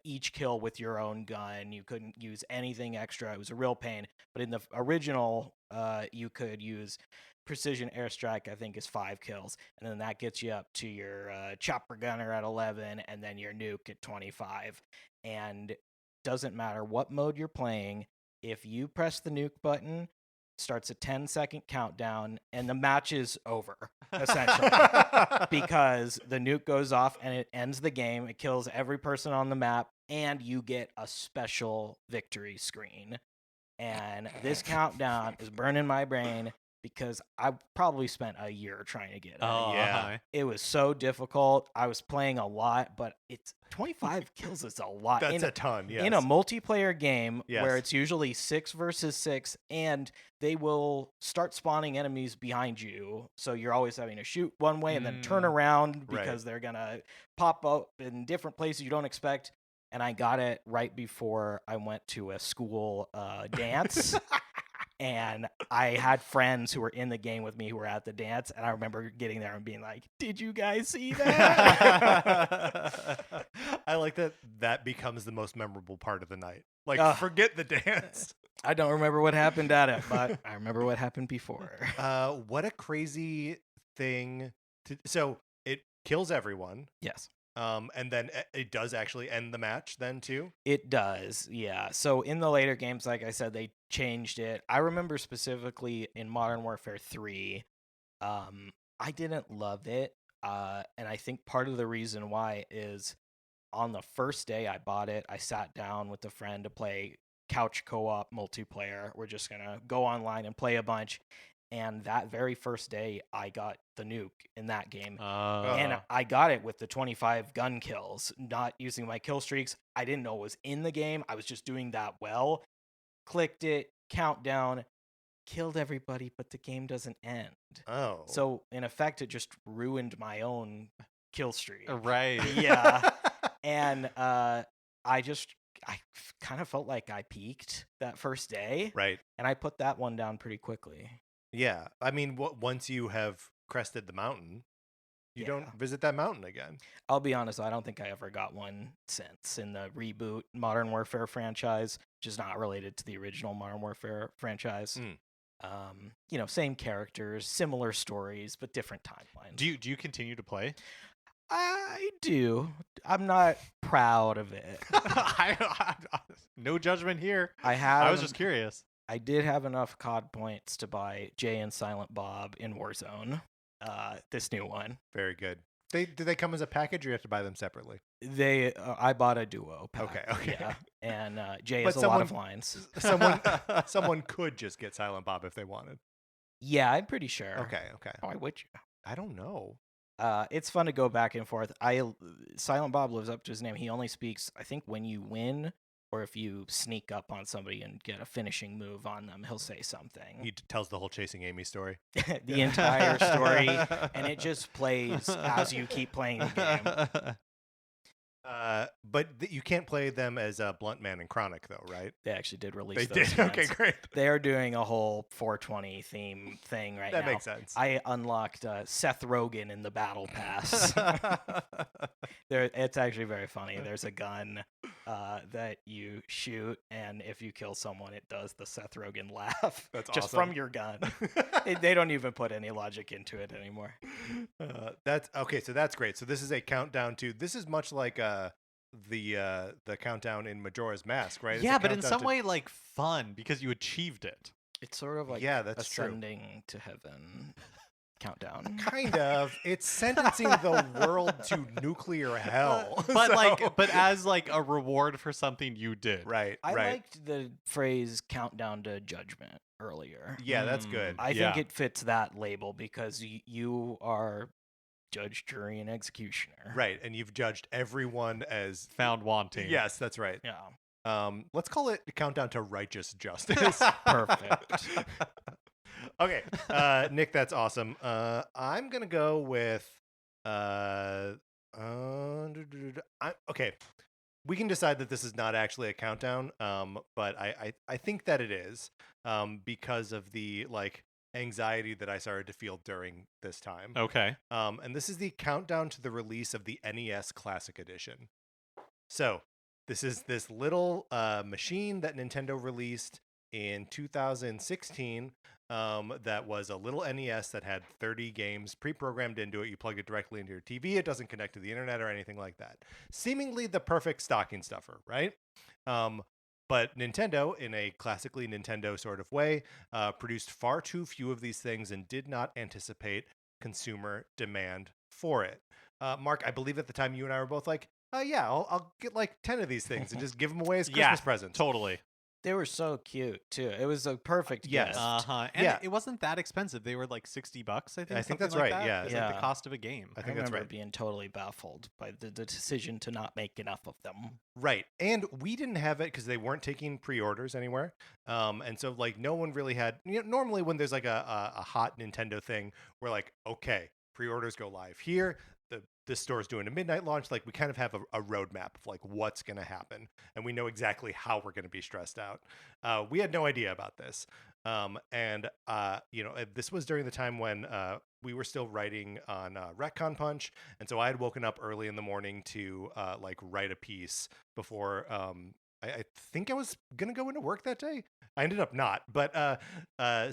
each kill with your own gun. You couldn't use anything extra. It was a real pain. But in the original, you could use precision airstrike, I think, is 5 kills, and then that gets you up to your chopper gunner at 11, and then your nuke at 25. And doesn't matter what mode you're playing, if you press the nuke button, starts a 10-second countdown, and the match is over, essentially, because the nuke goes off and it ends the game. It kills every person on the map, and you get a special victory screen. And this countdown is burning my brain because I probably spent a year trying to get it. Oh, Yeah. It was so difficult. I was playing a lot, but it's 25 kills is a lot. That's a ton, yes. In a multiplayer game Yes. where it's usually 6 versus 6, and they will start spawning enemies behind you. So you're always having to shoot one way and then turn around Right. because they're going to pop up in different places you don't expect. And I got it right before I went to a school dance. And I had friends who were in the game with me who were at the dance, and I remember getting there and being like, "Did you guys see that?" I like that becomes the most memorable part of the night. Like, forget the dance. I don't remember what happened at it, but I remember what happened before. What a crazy thing. So it kills everyone. Yes. And then it does actually end the match then too? It does, yeah. So in the later games, like I said, they changed it. I remember specifically in Modern Warfare 3, I didn't love it. And I think part of the reason why is on the first day I bought it, I sat down with a friend to play couch co-op multiplayer. We're just going to go online and play a bunch. And that very first day, I got the nuke in that game. And I got it with the 25 gun kills, not using my kill streaks. I didn't know it was in the game. I was just doing that well. Clicked it, countdown, killed everybody, but the game doesn't end. Oh. So, in effect, it just ruined my own kill streak. Right. Yeah. And I kind of felt like I peaked that first day. Right. And I put that one down pretty quickly. Yeah. I mean, once you have crested the mountain, you don't visit that mountain again. I'll be honest, I don't think I ever got one since in the reboot Modern Warfare franchise, which is not related to the original Modern Warfare franchise. Same characters, similar stories, but different timelines. Do you continue to play? I do. I'm not proud of it. No judgment here. I was just curious. I did have enough COD points to buy Jay and Silent Bob in Warzone, this new one. Very good. Do they come as a package or you have to buy them separately? I bought a duo pack. Okay. Yeah. And Jay But has a lot of lines. Someone could just get Silent Bob if they wanted. Yeah, I'm pretty sure. Okay. Why would you? I don't know. It's fun to go back and forth. Silent Bob lives up to his name. He only speaks, I think, when you win or if you sneak up on somebody and get a finishing move on them, he'll say something. He tells the whole Chasing Amy story. The entire story, and it just plays as you keep playing the game. But you can't play them as Blunt Man and Chronic, though, right? They actually did release They those did? events. Okay, great. They're doing a whole 420 theme thing right now. That makes sense. I unlocked Seth Rogen in the Battle Pass. It's actually very funny. There's a gun that you shoot, and if you kill someone, it does the Seth Rogen laugh. That's just awesome. from your gun. They don't even put any logic into it anymore. That's okay. So that's great. So this is a countdown to. This is much like the countdown in Majora's Mask, right? It's a Yeah, but in countdown some to- way, like fun because you achieved it. It's sort of like Yeah, that's true. ascending to heaven countdown. Kind of. It's sentencing the world to nuclear hell. But So- but as like a reward for something you did. right, I right. liked the phrase countdown to judgment earlier. Yeah, that's good. I Yeah. think it fits that label because you are judge, jury, and executioner. Right, and you've judged everyone as Found wanting. yes, that's right. Yeah. Let's call it countdown to righteous justice. Perfect. Okay, Nick, that's awesome. I'm gonna go with okay. We can decide that this is not actually a countdown, but I think that it is, because of the like anxiety that I started to feel during this time. Okay. And this is the countdown to the release of the NES Classic Edition. So this is this little machine that Nintendo released in 2016, that was a little NES that had 30 games pre-programmed into it. You plug it directly into your TV. It doesn't connect to the internet or anything like that. Seemingly the perfect stocking stuffer, right? But Nintendo, in a classically Nintendo sort of way, produced far too few of these things and did not anticipate consumer demand for it. Mark, I believe at the time you and I were both like, yeah, I'll get like 10 of these things and just give them away as Christmas presents. Totally. They were so cute too. It was a perfect Yes. gift. Uh-huh. And Yeah. it wasn't that expensive. They were like $60, I think. I think something that's like right, that. yeah. It's like the Yeah. cost of a game. I I think that's remember right. being totally baffled by the decision to not make enough of them. Right. And we didn't have it because they weren't taking pre-orders anywhere. And so like no one really had, normally when there's like a hot Nintendo thing, we're like, okay, pre-orders go live here. This store's doing a midnight launch. Like we kind of have a roadmap of like what's going to happen. And we know exactly how we're going to be stressed out. We had no idea about this. This was during the time when we were still writing on Retcon Punch. And so I had woken up early in the morning to like write a piece before I think I was going to go into work that day. I ended up not. But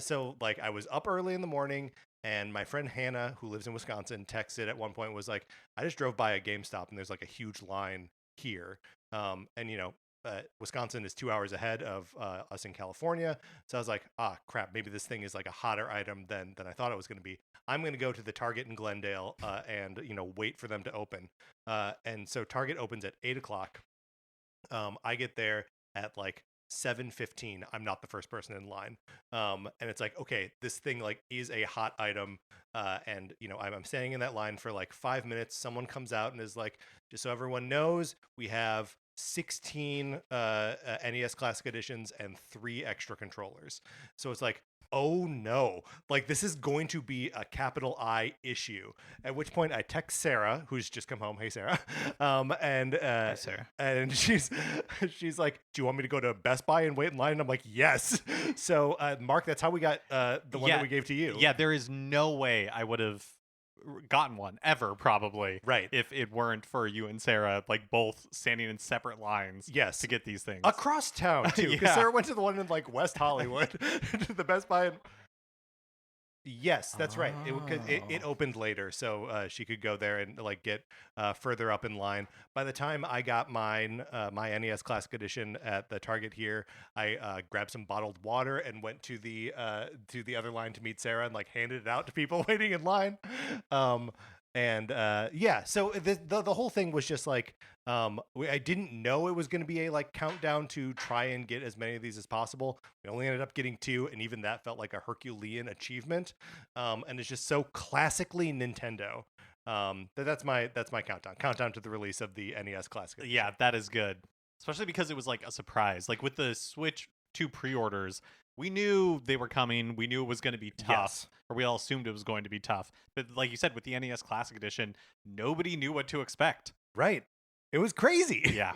so like I was up early in the morning. And my friend Hannah, who lives in Wisconsin, texted at one point, was like, I just drove by a GameStop and there's like a huge line here. Wisconsin is 2 hours ahead of us in California. So I was like, crap, maybe this thing is like a hotter item than I thought it was going to be. I'm going to go to the Target in Glendale and wait for them to open. And so Target opens at 8 o'clock. I get there at like 7:15. I'm not the first person in line. And it's like, okay, this thing like is a hot item. And I'm standing in that line for like 5 minutes. Someone comes out and is like, just so everyone knows, we have 16 NES Classic Editions and 3 extra controllers. So it's like, oh no, like this is going to be a capital I issue. At which point I text Sarah, who's just come home. Hey, Sarah. Hi, Sarah. And she's like, do you want me to go to Best Buy and wait in line? And I'm like, yes. So Mark, that's how we got the one that we gave to you. Yeah, there is no way I would have gotten one ever, probably. Right. If it weren't for you and Sarah, like both standing in separate lines. Yes. To get these things. Across town too, because Yeah. Sarah went to the one in like West Hollywood, to the Best Buy. Yes, that's right. It opened later, so she could go there and like get further up in line. By the time I got mine, my NES Classic Edition at the Target here, I grabbed some bottled water and went to the other line to meet Sarah and like handed it out to people waiting in line. And so the whole thing was just like I didn't know it was going to be a like countdown to try and get as many of these as possible. We only ended up getting 2, and even that felt like a Herculean achievement. And it's just so classically Nintendo. That's my countdown to the release of the NES Classic Edition. Yeah, that is good. Especially because it was like a surprise. Like with the Switch 2 pre-orders, we knew they were coming. We knew it was going to be tough, Yes. or we all assumed it was going to be tough. But like you said, with the NES Classic Edition, nobody knew what to expect. Right. It was crazy. Yeah.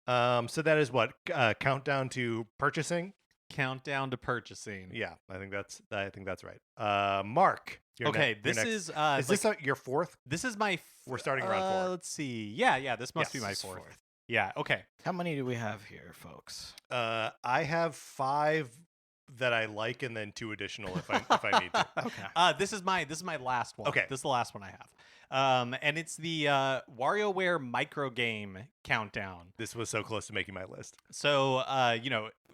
So that is what countdown to purchasing. Countdown to purchasing. Yeah, I think that's right. Mark. Okay, you're this next. is Is this your fourth? This is my. We're starting around 4. Let's see. Yeah. This must be my Yes, fourth. Yeah. Okay. How many do we have here, folks? I have 5 that I like, and then 2 additional if I need to. Okay. This is my last one. Okay. This is the last one I have. And it's the WarioWare micro game countdown. This was so close to making my list. So,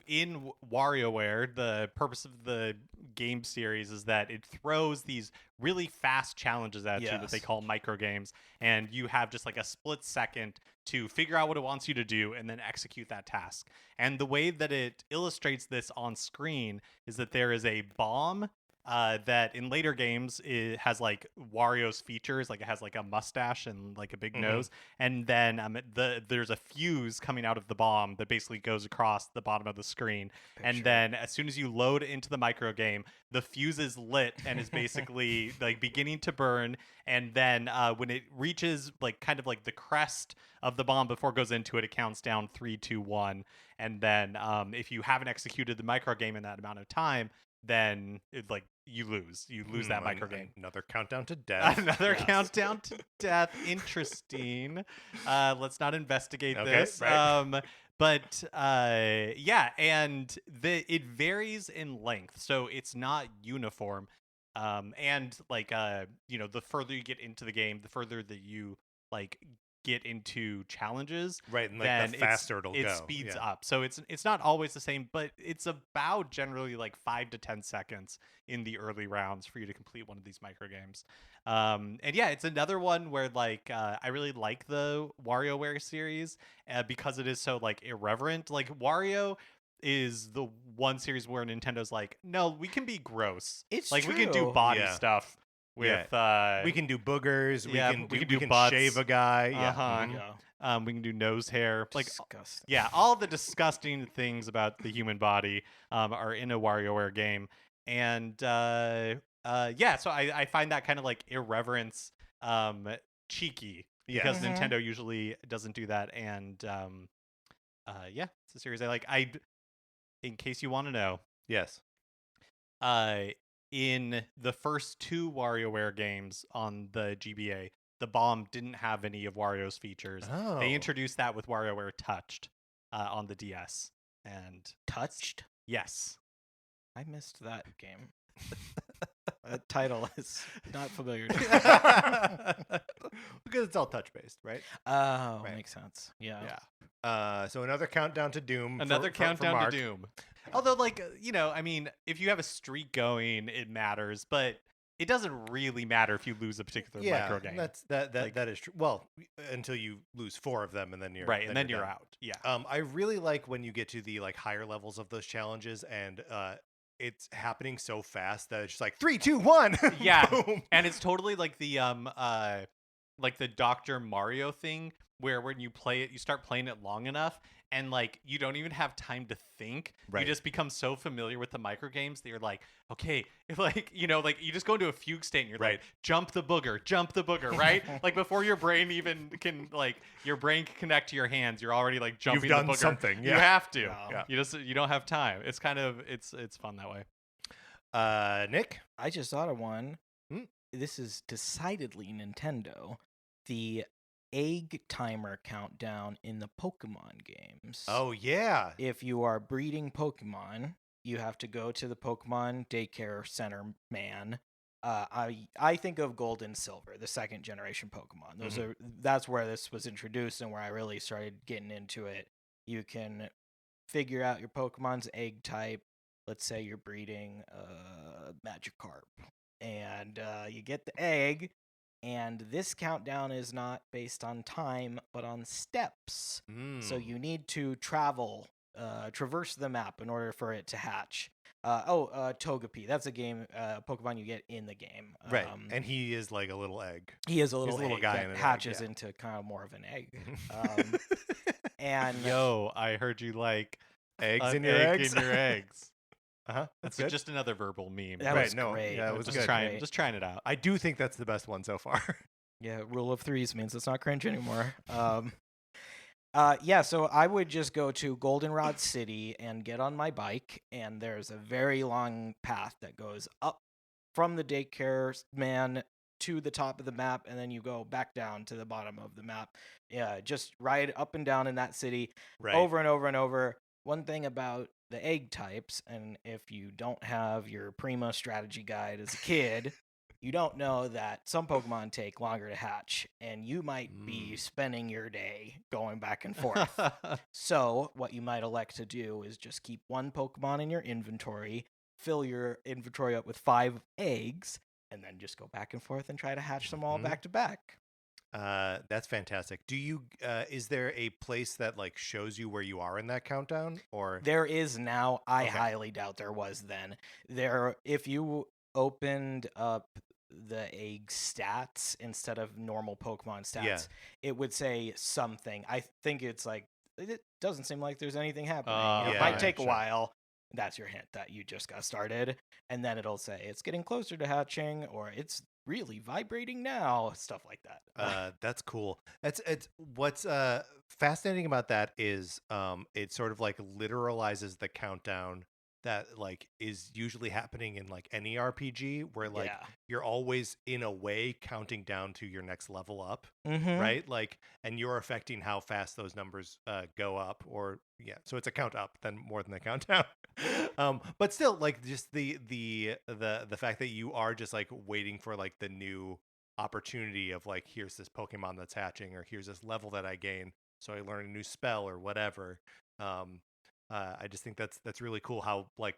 in WarioWare, the purpose of the game series is that it throws these really fast challenges at you that they Yes. call micro games, and you have just like a split second to figure out what it wants you to do and then execute that task. And the way that it illustrates this on screen is that there is a bomb that in later games it has like Wario's features, like it has like a mustache and like a big nose, and then there's a fuse coming out of the bomb that basically goes across the bottom of the screen, and then as soon as you load into the micro game, the fuse is lit and is basically like beginning to burn, and then when it reaches like kind of like the crest of the bomb before it goes into it, it counts down 3, 2, 1, and then if you haven't executed the micro game in that amount of time, then you lose that micro game. Another countdown to death. Another countdown to death. Interesting. Let's not investigate this. Right. But yeah, and it varies in length, so it's not uniform. And like the further you get into the game, the further that you like get into challenges, Right, and like then the faster it'll go. It speeds up. So it's not always the same, but it's about generally like 5 to 10 seconds in the early rounds for you to complete one of these micro games. And yeah, it's another one where like I really like the WarioWare series because it is so like irreverent. Like Wario is the one series where Nintendo's like, no, we can be gross. It's like we can do true. body Yeah. stuff with we can do boogers. yeah, we do can butts. shave a guy. Yeah. Uh-huh. Yeah. We can do nose hair. Like Disgusting. yeah, all the disgusting things about the human body are in a WarioWare game, and yeah, so I find that kind of like irreverence cheeky because Mhm. Nintendo usually doesn't do that, and yeah, it's a series I like. In case you want to know, Yes. in the first 2 WarioWare games on the GBA, the bomb didn't have any of Wario's features. Oh. They introduced that with WarioWare Touched on the DS. And Touched? yes. I missed that game. That title is not familiar to me. Because it's all touch based, right? Oh, Right. makes sense. Yeah. Yeah. So another countdown to doom. Another for countdown Mark. to Doom. Although, like, I mean, if you have a streak going, it matters, but it doesn't really matter if you lose a particular micro game. That is true. Well, until you lose 4 of them, and then you're right, and then you're done. out. Yeah. I really like when you get to the like higher levels of those challenges, and it's happening so fast that it's just like 3, 2, 1. Yeah. Boom. And it's totally like the Dr. Mario thing where when you play it, you start playing it long enough and like you don't even have time to think. Right. You just become so familiar with the micro games that you're like, okay, if like you just go into a fugue state and you're Right. like, jump the booger, right? Like before your brain even can your brain can connect to your hands, you're already like jumping You've done the booger. something. You Yeah. have to. Wow. Yeah. You don't have time. It's kind of it's fun that way. Nick. I just thought of one. Hmm? This is decidedly Nintendo. The egg timer countdown in the Pokemon games. Oh yeah. If you are breeding Pokemon, you have to go to the Pokemon Daycare Center man. I think of Gold and Silver, the second generation Pokemon. That's where this was introduced and where I really started getting into it. You can figure out your Pokemon's egg type. Let's say you're breeding Magikarp, and you get the egg, And this countdown is not based on time, but on steps. So you need to traverse the map in order for it to hatch. Togepi. That's a game, Pokemon you get in the game. Right. And he is like a little egg. He is a little, guy that in an hatches egg, into kind of more of an egg. yeah. And Yo, I heard you like Eggs an in your egg eggs? in your eggs. That's That's good. just another verbal meme. that Right, was no, great. yeah, it That was just good. trying, just trying it out. I do think that's the best one so far. Yeah, rule of threes means it's not cringe anymore. So I would just go to Goldenrod City and get on my bike, and there's a very long path that goes up from the daycare man to the top of the map, and then you go back down to the bottom of the map. Yeah, just ride up and down in that city Right. over and over and over. One thing about the egg types, and if you don't have your Prima strategy guide as a kid, you don't know that some Pokemon take longer to hatch, and you might be spending your day going back and forth. So what you might elect to do is just keep one Pokemon in your inventory, fill your inventory up with 5 eggs, and then just go back and forth and try to hatch them all back to back. That's fantastic. Do you is there a place that like shows you where you are in that countdown, or There is now. I Okay. highly doubt there was then. If you opened up the egg stats instead of normal Pokemon stats, Yeah. it would say something. I think it's like, it doesn't seem like there's anything happening. Oh, It yeah, might take sure. a while. That's your hint that you just got started. And then it'll say it's getting closer to hatching, or it's really vibrating now, stuff like that. That's cool. It's what's fascinating about that is it sort of like literalizes the countdown that like is usually happening in like any RPG where like Yeah. you're always in a way counting down to your next level up, Mhm. right? Like, and you're affecting how fast those numbers go up, or yeah, so it's a count up then more than a countdown. But still, like just the fact that you are just like waiting for like the new opportunity of like, here's this Pokemon that's hatching, or here's this level that I gain, so I learn a new spell or whatever. I just think that's really cool how like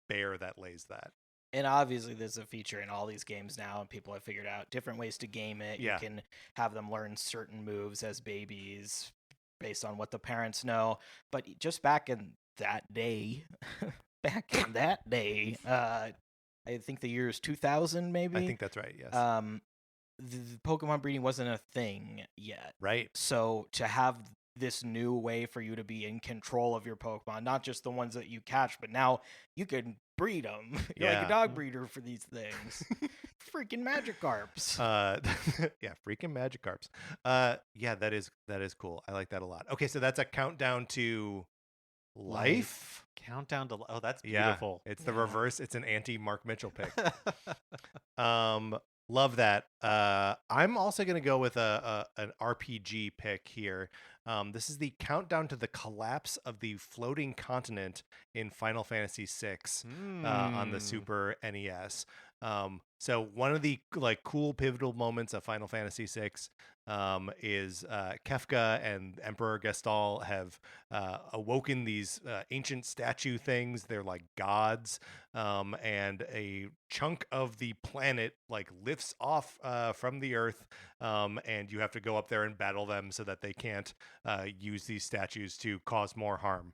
bare that lays that. And obviously, there's a feature in all these games now, and people have figured out different ways to game it. Yeah. You can have them learn certain moves as babies based on what the parents know. But just back in that day, I think the year is 2000, maybe. I think that's right. Yes. The Pokemon breeding wasn't a thing yet. Right. So to have this new way for you to be in control of your Pokemon, not just the ones that you catch, but now you can breed them. You're like Yeah. a dog breeder for these things. Freaking Magikarps. Yeah, freaking Magikarps. Yeah, that is cool. I like that a lot. Okay, so that's a countdown to life. Countdown to that's Yeah, beautiful. it's the Yeah. reverse. It's an anti Mark Mitchell pick. Love that. I'm also gonna go with an RPG pick here. This is the countdown to the collapse of the floating continent in Final Fantasy VI on the Super NES. So one of the like cool pivotal moments of Final Fantasy VI is Kefka and Emperor Gestalt have awoken these ancient statue things. They're like gods, and a chunk of the planet like lifts off from the earth, and you have to go up there and battle them so that they can't use these statues to cause more harm.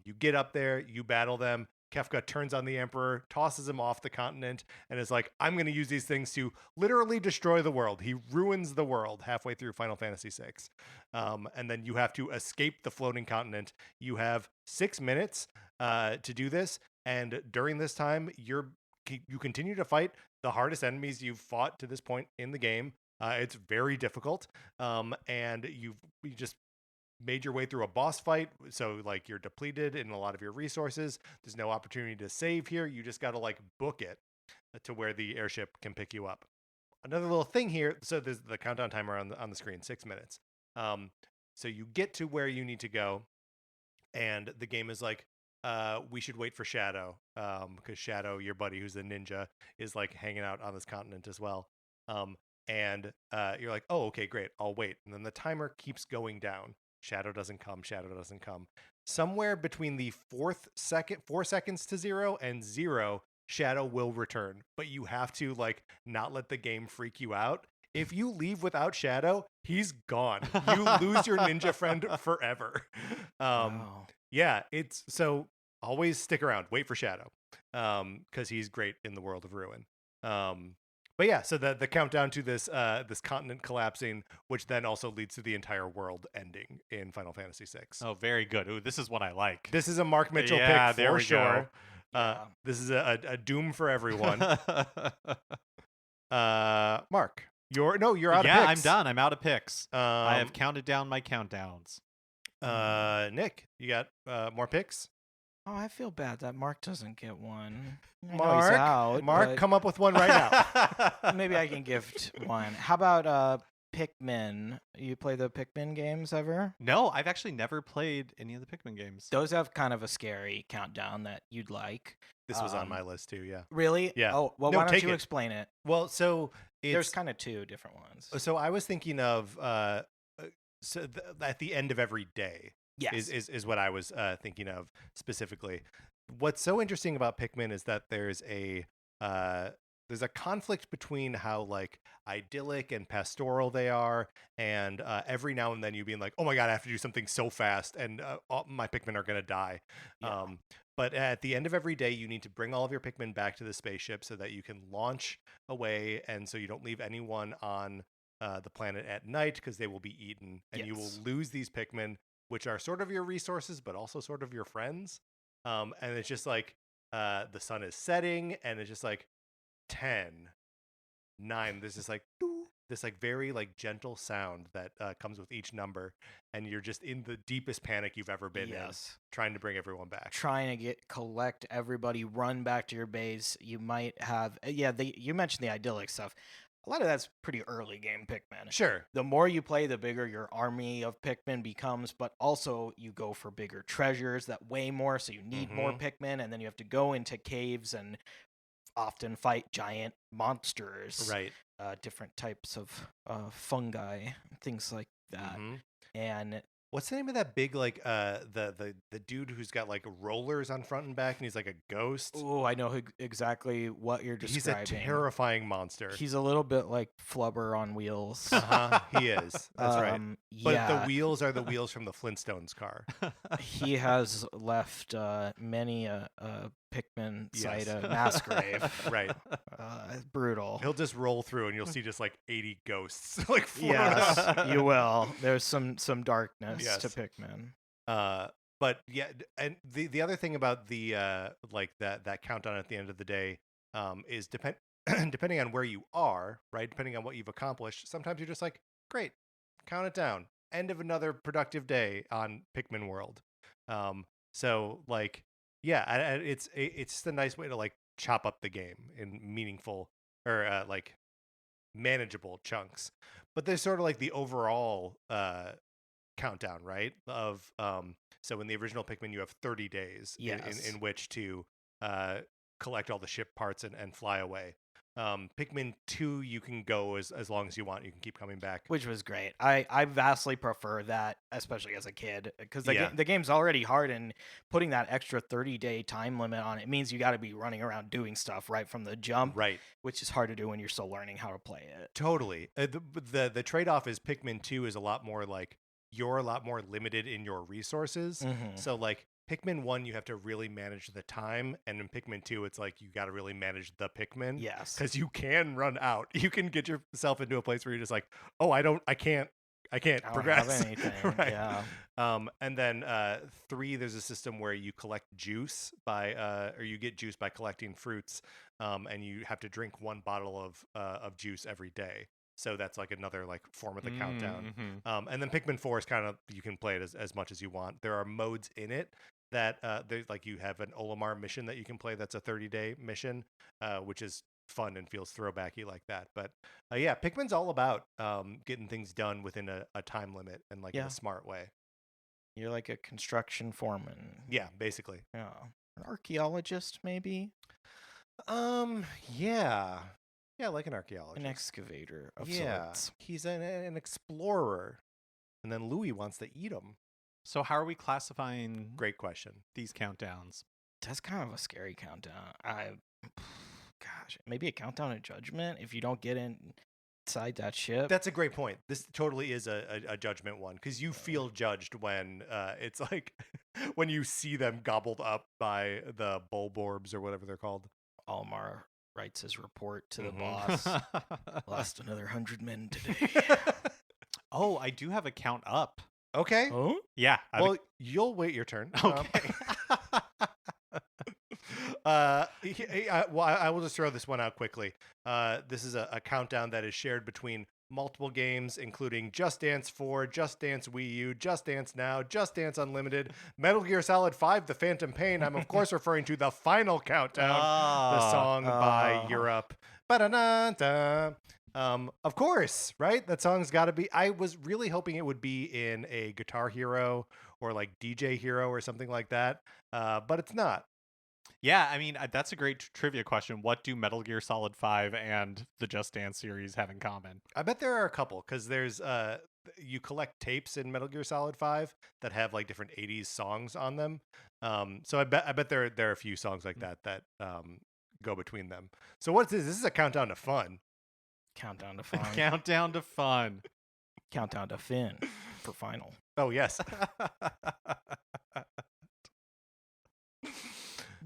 You get up there, you battle them. Kefka turns on the Emperor, tosses him off the continent, and is like, I'm going to use these things to literally destroy the world. He ruins the world halfway through Final Fantasy VI. And then you have to escape the floating continent. You have 6 minutes to do this. And during this time, you continue to fight the hardest enemies you've fought to this point in the game. It's very difficult. And you just made your way through a boss fight, so like you're depleted in a lot of your resources. There's no opportunity to save here. You just got to like book it to where the airship can pick you up. Another little thing here, so there's the countdown timer on the screen, 6 minutes. So you get to where you need to go, and the game is like, we should wait for Shadow, because Shadow, your buddy who's a ninja, is like hanging out on this continent as well. And you're like, oh, okay, great, I'll wait. And then the timer keeps going down. Shadow doesn't come. Somewhere between the 4 seconds to 0 and 0, Shadow will return. But you have to like not let the game freak you out. if you leave without Shadow, he's gone. You lose your ninja friend forever. Wow. Yeah, it's so always stick around. Wait for Shadow, because he's great in the world of Ruin. But yeah, so the countdown to this this continent collapsing, which then also leads to the entire world ending in Final Fantasy VI. Oh, very good. Ooh, this is what I like. This is a Mark Mitchell Yeah, pick there for we sure. Yeah. This is a doom for everyone. Mark, you're out of picks. Yeah, I'm done. I'm out of picks. I have Um, counted down my countdowns. Nick, you got more picks? Oh, I feel bad that Mark doesn't get one. I know Mark, he's out, Mark, but come up with one right now. maybe I can gift one. How about Pikmin? You play the Pikmin games ever? No, I've actually never played any of the Pikmin games. Those have kind of a scary countdown that you'd like. This was on my list too. Yeah. Really? Yeah. Oh, well, No, why don't take you it. explain it? Well, so There's it's kind of two different ones. so I was thinking of at the end of every day. Yes. Is what I was thinking of specifically. What's so interesting about Pikmin is that there's a conflict between how like idyllic and pastoral they are, and every now and then you being like, oh my god, I have to do something so fast, and all my Pikmin are gonna die. Yeah. But at the end of every day, you need to bring all of your Pikmin back to the spaceship so that you can launch away, and so you don't leave anyone on the planet at night because they will be eaten, and you will Yes. lose these Pikmin, which are sort of your resources, but also sort of your friends. And it's just like the sun is setting, and it's just like 10, 9. There's this like doo, this like very like gentle sound that comes with each number, and you're just in the deepest panic you've ever been in, Yes. trying to bring everyone back. Trying to collect everybody, run back to your base. You might have, you mentioned the idyllic stuff. A lot of that's pretty early game Pikmin. Sure. The more you play, the bigger your army of Pikmin becomes, but also you go for bigger treasures that weigh more, so you need more Pikmin, and then you have to go into caves and often fight giant monsters, Right. different types of fungi, things like that. Mhm. And What's the name of that big like the dude who's got like rollers on front and back, and he's like a ghost? oh, I know exactly what you're He's describing. a terrifying monster. He's a little bit like Flubber on wheels. He is. That's right. But yeah, the wheels are the wheels from the Flintstones car. he has left many a Pikmin site Yes. a mass grave. Right. Brutal. He'll just roll through, and you'll see just like 80 ghosts like float Yes, out. you will. There's some darkness Yes. to Pikmin. But yeah, and the other thing about the like that countdown at the end of the day is depending on where you are, right? Depending on what you've accomplished, sometimes you're just like, great, count it down. End of another productive day on Pikmin World. So like, yeah, it's just a nice way to like chop up the game in meaningful or like manageable chunks. But there's sort of like the overall countdown, right? Of so in the original Pikmin, you have 30 days Yes. in which to collect all the ship parts and fly away. Pikmin 2, you can go as long as you want. You can keep coming back. Which was great. I vastly prefer that, especially as a kid, because Yeah. the game's already hard, and putting that extra 30-day time limit on it means you got to be running around doing stuff right from the jump, Right. which is hard to do when you're still learning how to play it. Totally. The trade-off is Pikmin 2 is a lot more like you're a lot more limited in your resources. Mhm. So like Pikmin 1, you have to really manage the time, and in Pikmin 2, it's like you got to really manage the Pikmin. Yes. Because you can run out. You can get yourself into a place where you're just like, oh, I can't I don't progress. have anything. Right. Yeah. And then 3, there's a system where you collect juice or you get juice by collecting fruits, and you have to drink 1 bottle of juice every day. So that's like another like form of the countdown. Mm-hmm. And then Pikmin 4 is kind of, you can play it as much as you want. There are modes in it that there's like you have an Olimar mission that you can play that's a 30-day mission, which is fun and feels throwbacky like that. But yeah, Pikmin's all about getting things done within a time limit and like in Yeah. a smart way. You're like a construction foreman. Yeah, basically. Yeah. An archaeologist, maybe? Yeah. Yeah, like an archaeologist. An excavator of yeah. sorts. He's an explorer. And then Louis wants to eat him. So how are we classifying Great question. these countdowns? That's kind of a scary countdown. Gosh, maybe a countdown of judgment if you don't get in Side that ship. That's a great point. This totally is a judgment one because you feel judged when it's like when you see them gobbled up by the bulborbs or whatever they're called. Almar writes his report to the Mhm. boss. Lost another 100 men today. Oh, I do have a count up. Okay. Oh? Yeah. Well, you'll wait your turn. Okay. Well, I will just throw this one out quickly. This is a countdown that is shared between multiple games, including Just Dance 4, Just Dance Wii U, Just Dance Now, Just Dance Unlimited, Metal Gear Solid 5, The Phantom Pain. I'm, of course, referring to The Final Countdown, the song by Europe. Ba-da-da-da. Of course, right? That song's got to be. I was really hoping it would be in a Guitar Hero or like DJ Hero or something like that, but it's not. Yeah, I mean, that's a great trivia question. What do Metal Gear Solid 5 and the Just Dance series have in common? I bet there are a couple because there's you collect tapes in Metal Gear Solid 5 that have like different 80s songs on them. So I bet there are a few songs like that go between them. So what's this? This is a countdown to fun. Countdown to fun. Countdown to fun. Countdown to Finn for final. Oh yes.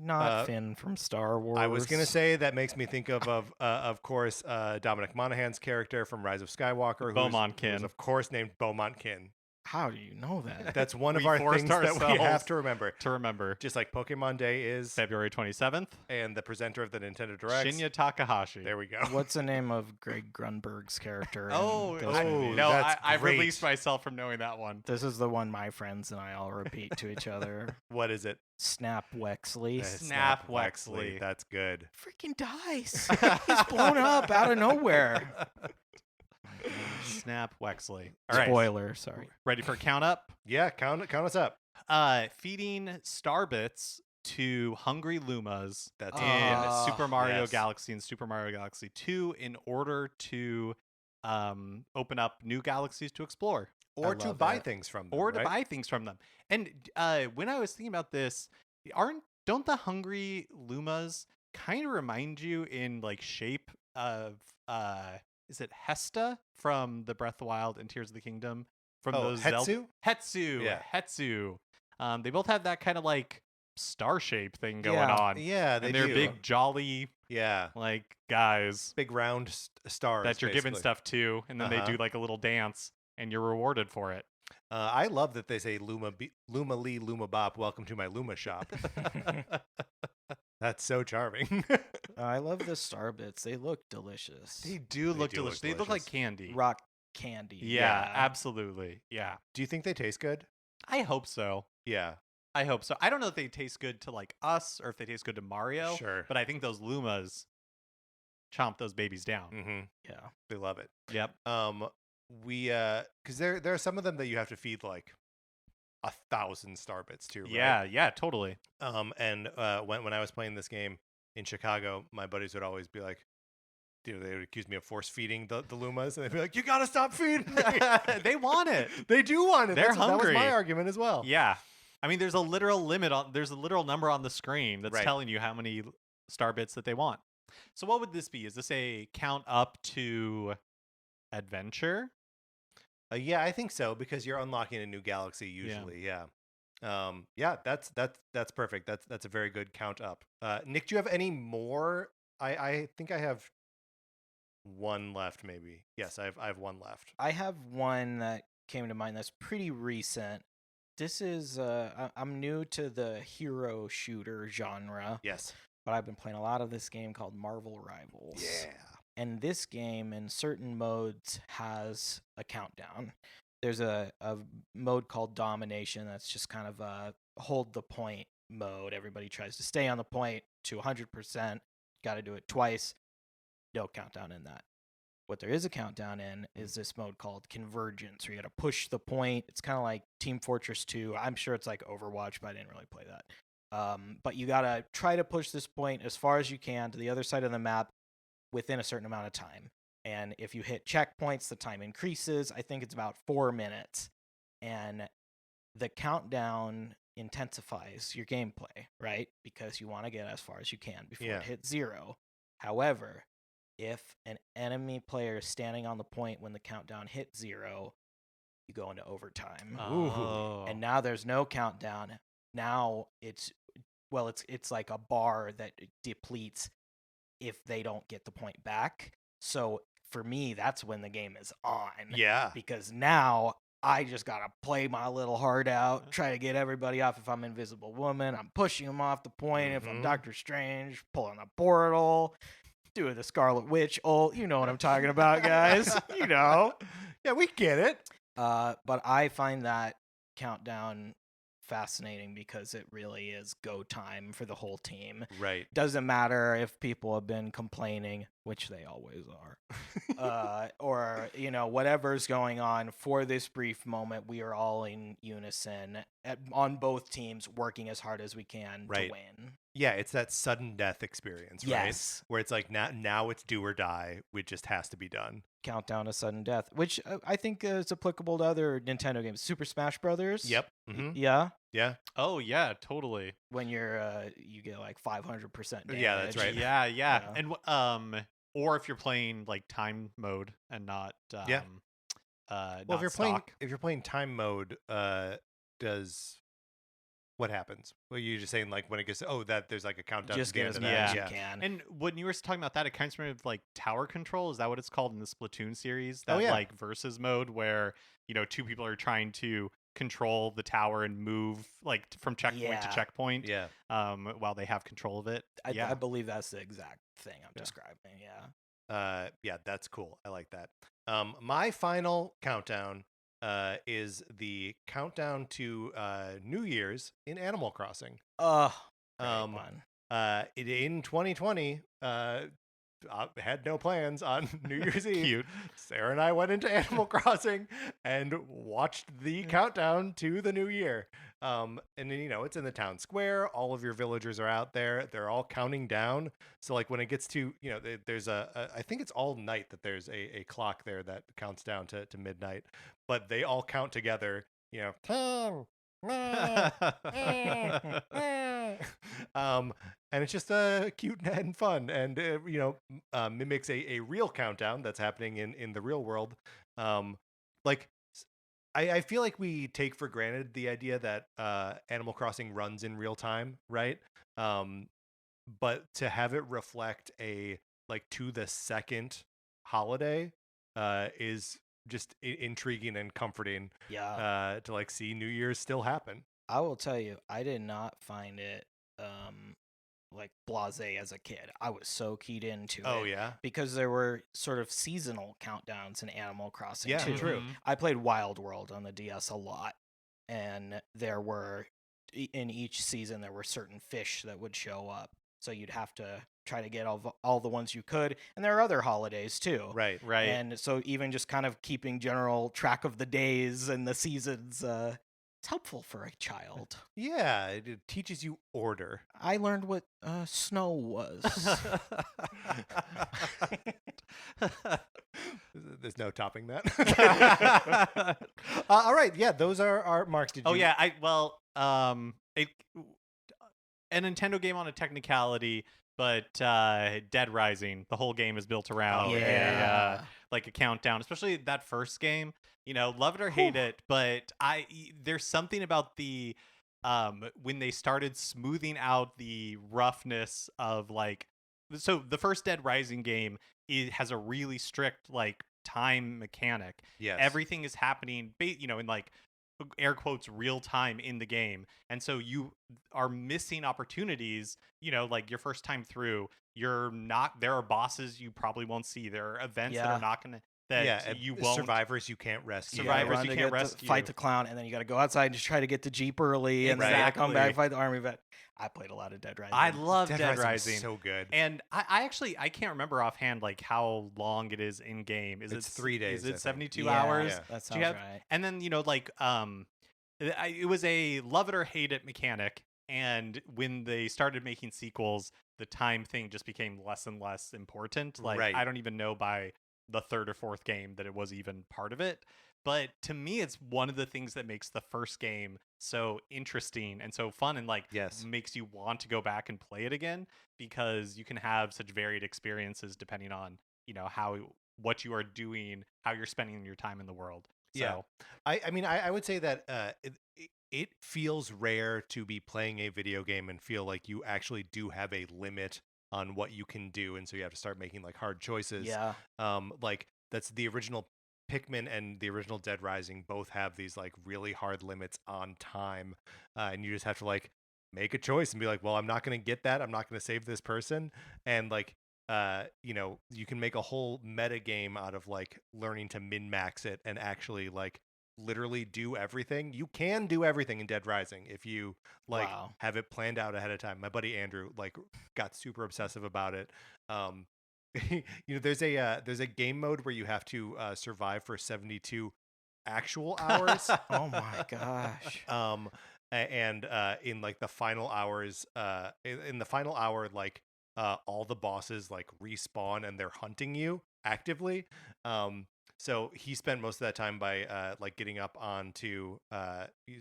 Not Finn from Star Wars. I was gonna say that makes me think of course, Dominic Monaghan's character from Rise of Skywalker, who's of course named Beaumontkin. How do you know that? That's one of We our forced things that we ourselves have to remember. To remember. Just like Pokemon Day is February 27th. and the presenter of the Nintendo Direct. Shinya Takahashi. There we go. What's the name of Greg Grunberg's character? in Oh, those I, movies? no, that's I've great. released myself from knowing that one. This is the one my friends and I all repeat to each other. What is it? Snap Wexley. Snap Wexley. That's good. Freaking dies. He's blown up out of nowhere. Snap Wexley. All right. Spoiler, sorry. Ready for count up? Yeah, count us up. Feeding Starbits to hungry Lumas That's in Super Mario yes. Galaxy and Super Mario Galaxy 2 in order to open up new galaxies to explore. Or I to love buy that. things from them. Or to right? buy things from them. And when I was thinking about this, don't the hungry Lumas kind of remind you in like shape of is it Hesta from the Breath of the Wild and Tears of the Kingdom? From those Hetsu? Hetsu. Yeah. Hetsu. They both have that kind of like star shape thing going Yeah. on. Yeah, and they're do. big, jolly, Yeah, like guys big round stars that you're giving basically. stuff to, and then they Uh-huh. do like a little dance, and you're rewarded for it. I love that they say Luma Lee, Luma Bop, welcome to my Luma shop. That's so charming. I love the Starbits. They look delicious. They do look delicious. They look like candy. Rock candy. Yeah, absolutely. Yeah. Do you think they taste good? I hope so. Yeah. I hope so. I don't know if they taste good to like us or if they taste good to Mario. Sure. But I think those Lumas chomp those babies down. Mm-hmm. Yeah. They love it. Yep. We because there are some of them that you have to feed like 1,000 Starbits to, right? Yeah, totally. And when I was playing this game in Chicago, my buddies would always be like, they would accuse me of force feeding the Lumas, and they'd be like, "You gotta stop feeding me." They want it. They do want it. They're hungry. That was my argument as well. Yeah. I mean, there's a literal number on the screen that's Right. telling you how many Starbits that they want. So what would this be? Is this a count up to adventure? Yeah, I think so because you're unlocking a new galaxy usually. Yeah. Yeah, that's perfect. That's a very good count up. Nick, do you have any more? I think I have one left, maybe. Yes, I have one left. I have one that came to mind that's pretty recent. This is I'm new to the hero shooter genre, Yes. but I've been playing a lot of this game called Marvel Rivals. Yeah. And this game, in certain modes, has a countdown. There's a mode called Domination that's just kind of a hold the point mode. Everybody tries to stay on the point to 100%. Got to do it twice. No countdown in that. What there is a countdown in is this mode called Convergence, where you got to push the point. It's kind of like Team Fortress 2. I'm sure it's like Overwatch, but I didn't really play that. But you got to try to push this point as far as you can to the other side of the map within a certain amount of time. And if you hit checkpoints, the time increases. I think it's about 4 minutes. And the countdown intensifies your gameplay, right? Because you want to get as far as you can before Yeah. it hits 0. However, if an enemy player is standing on the point when the countdown hits 0, you go into overtime. Oh. And now there's no countdown. Now it's like a bar that depletes if they don't get the point back. So for me, that's when the game is on. Yeah. Because now I just got to play my little heart out, try to get everybody off. If I'm Invisible Woman, I'm pushing them off the point. If I'm Doctor Strange, pulling a portal, doing the Scarlet Witch ult. You know what I'm talking about, guys. You know. Yeah, we get it. But I find that countdown fascinating because it really is go time for the whole team. Right. Doesn't matter if people have been complaining, which they always are, or whatever's going on. For this brief moment, we are all in unison on both teams, working as hard as we can to win. Yeah, it's that sudden death experience, right? Yes. Where it's like now it's do or die. It just has to be done. Countdown to sudden death, which I think is applicable to other Nintendo games. Super Smash Brothers. Yep. Mm-hmm. Yeah. Yeah. Oh yeah, totally. When you're you get like 500% damage. Yeah, that's right. Yeah. And or if you're playing like time mode and not well, not if you're playing time mode, what happens? Well, you're just saying like when it gets that there's like a countdown. Just to the get end as of many that. as you can. And when you were talking about that, it kind of reminded of like tower control. Is that what it's called in the Splatoon series? That like versus mode where two people are trying to control the tower and move like from checkpoint to checkpoint. Yeah. While they have control of it. I believe that's the exact thing I'm describing. Yeah. Yeah, that's cool. I like that. My final countdown is the countdown to New Year's in Animal Crossing. In 2020, I had no plans on New Year's Eve. Cute. Sarah and I went into Animal Crossing and watched the countdown to the new year. And then, it's in the town square. All of your villagers are out there. They're all counting down. So like when it gets to, there's I think it's all night that there's a clock there that counts down to midnight, but they all count together, 10, 9, 8. And it's just cute and fun, and mimics a real countdown that's happening in the real world. I feel like we take for granted the idea that Animal Crossing runs in real time, right? But to have it reflect a like to the second holiday is just intriguing and comforting. Yeah. To like see New Year's still happen. I will tell you, I did not find it like blasé as a kid. I was so keyed into it. Oh yeah, because there were sort of seasonal countdowns in Animal Crossing too. True. I played Wild World on the DS a lot, and there were in each season there were certain fish that would show up. So you'd have to try to get all the ones you could, and there are other holidays too. Right. And so even just kind of keeping general track of the days and the seasons. It's helpful for a child. Yeah, it teaches you order. I learned what snow was. There's no topping that. All right, yeah, those are our marks. A Nintendo game on a technicality, but Dead Rising, the whole game is built around like a countdown, especially that first game. Love it or hate it, but there's something about the when they started smoothing out the roughness of so the first Dead Rising game has a really strict like time mechanic. Yes. Everything is happening in like air quotes real time in the game, and so you are missing opportunities. Like your first time through, there are bosses you probably won't see. There are events that are not gonna you won't. Survivors you can't rescue. Survivors you can't rescue. Fight the clown, and then you got to go outside and just try to get the Jeep early, and then come back, fight the army vet. I played a lot of Dead Rising. I love Dead Rising. So good. And I can't remember offhand like how long it is in game. It's 3 days. Is it 72 hours? Yeah, that sounds right. And then it was a love it or hate it mechanic. And when they started making sequels, the time thing just became less and less important. I don't even know by the third or fourth game that it was even part of it. But to me, it's one of the things that makes the first game so interesting and so fun and makes you want to go back and play it again, because you can have such varied experiences depending on what you are doing, how you're spending your time in the world. Yeah. So I mean, I would say that it feels rare to be playing a video game and feel like you actually do have a limit on what you can do, and so you have to start making like hard choices. Yeah. Like that's the original Pikmin and the original Dead Rising both have these like really hard limits on time, and you just have to like make a choice and be like, well, I'm not going to get that. I'm not going to save this person, and like you can make a whole meta game out of like learning to min max it and actually like literally do everything. You can do everything in Dead Rising if you like Wow. have it planned out ahead of time. My buddy Andrew like got super obsessive about it. There's a game mode where you have to survive for 72 actual hours. Oh my gosh. And in like the final hours, in the final hour, like all the bosses like respawn and they're hunting you actively. So he spent most of that time by like getting up onto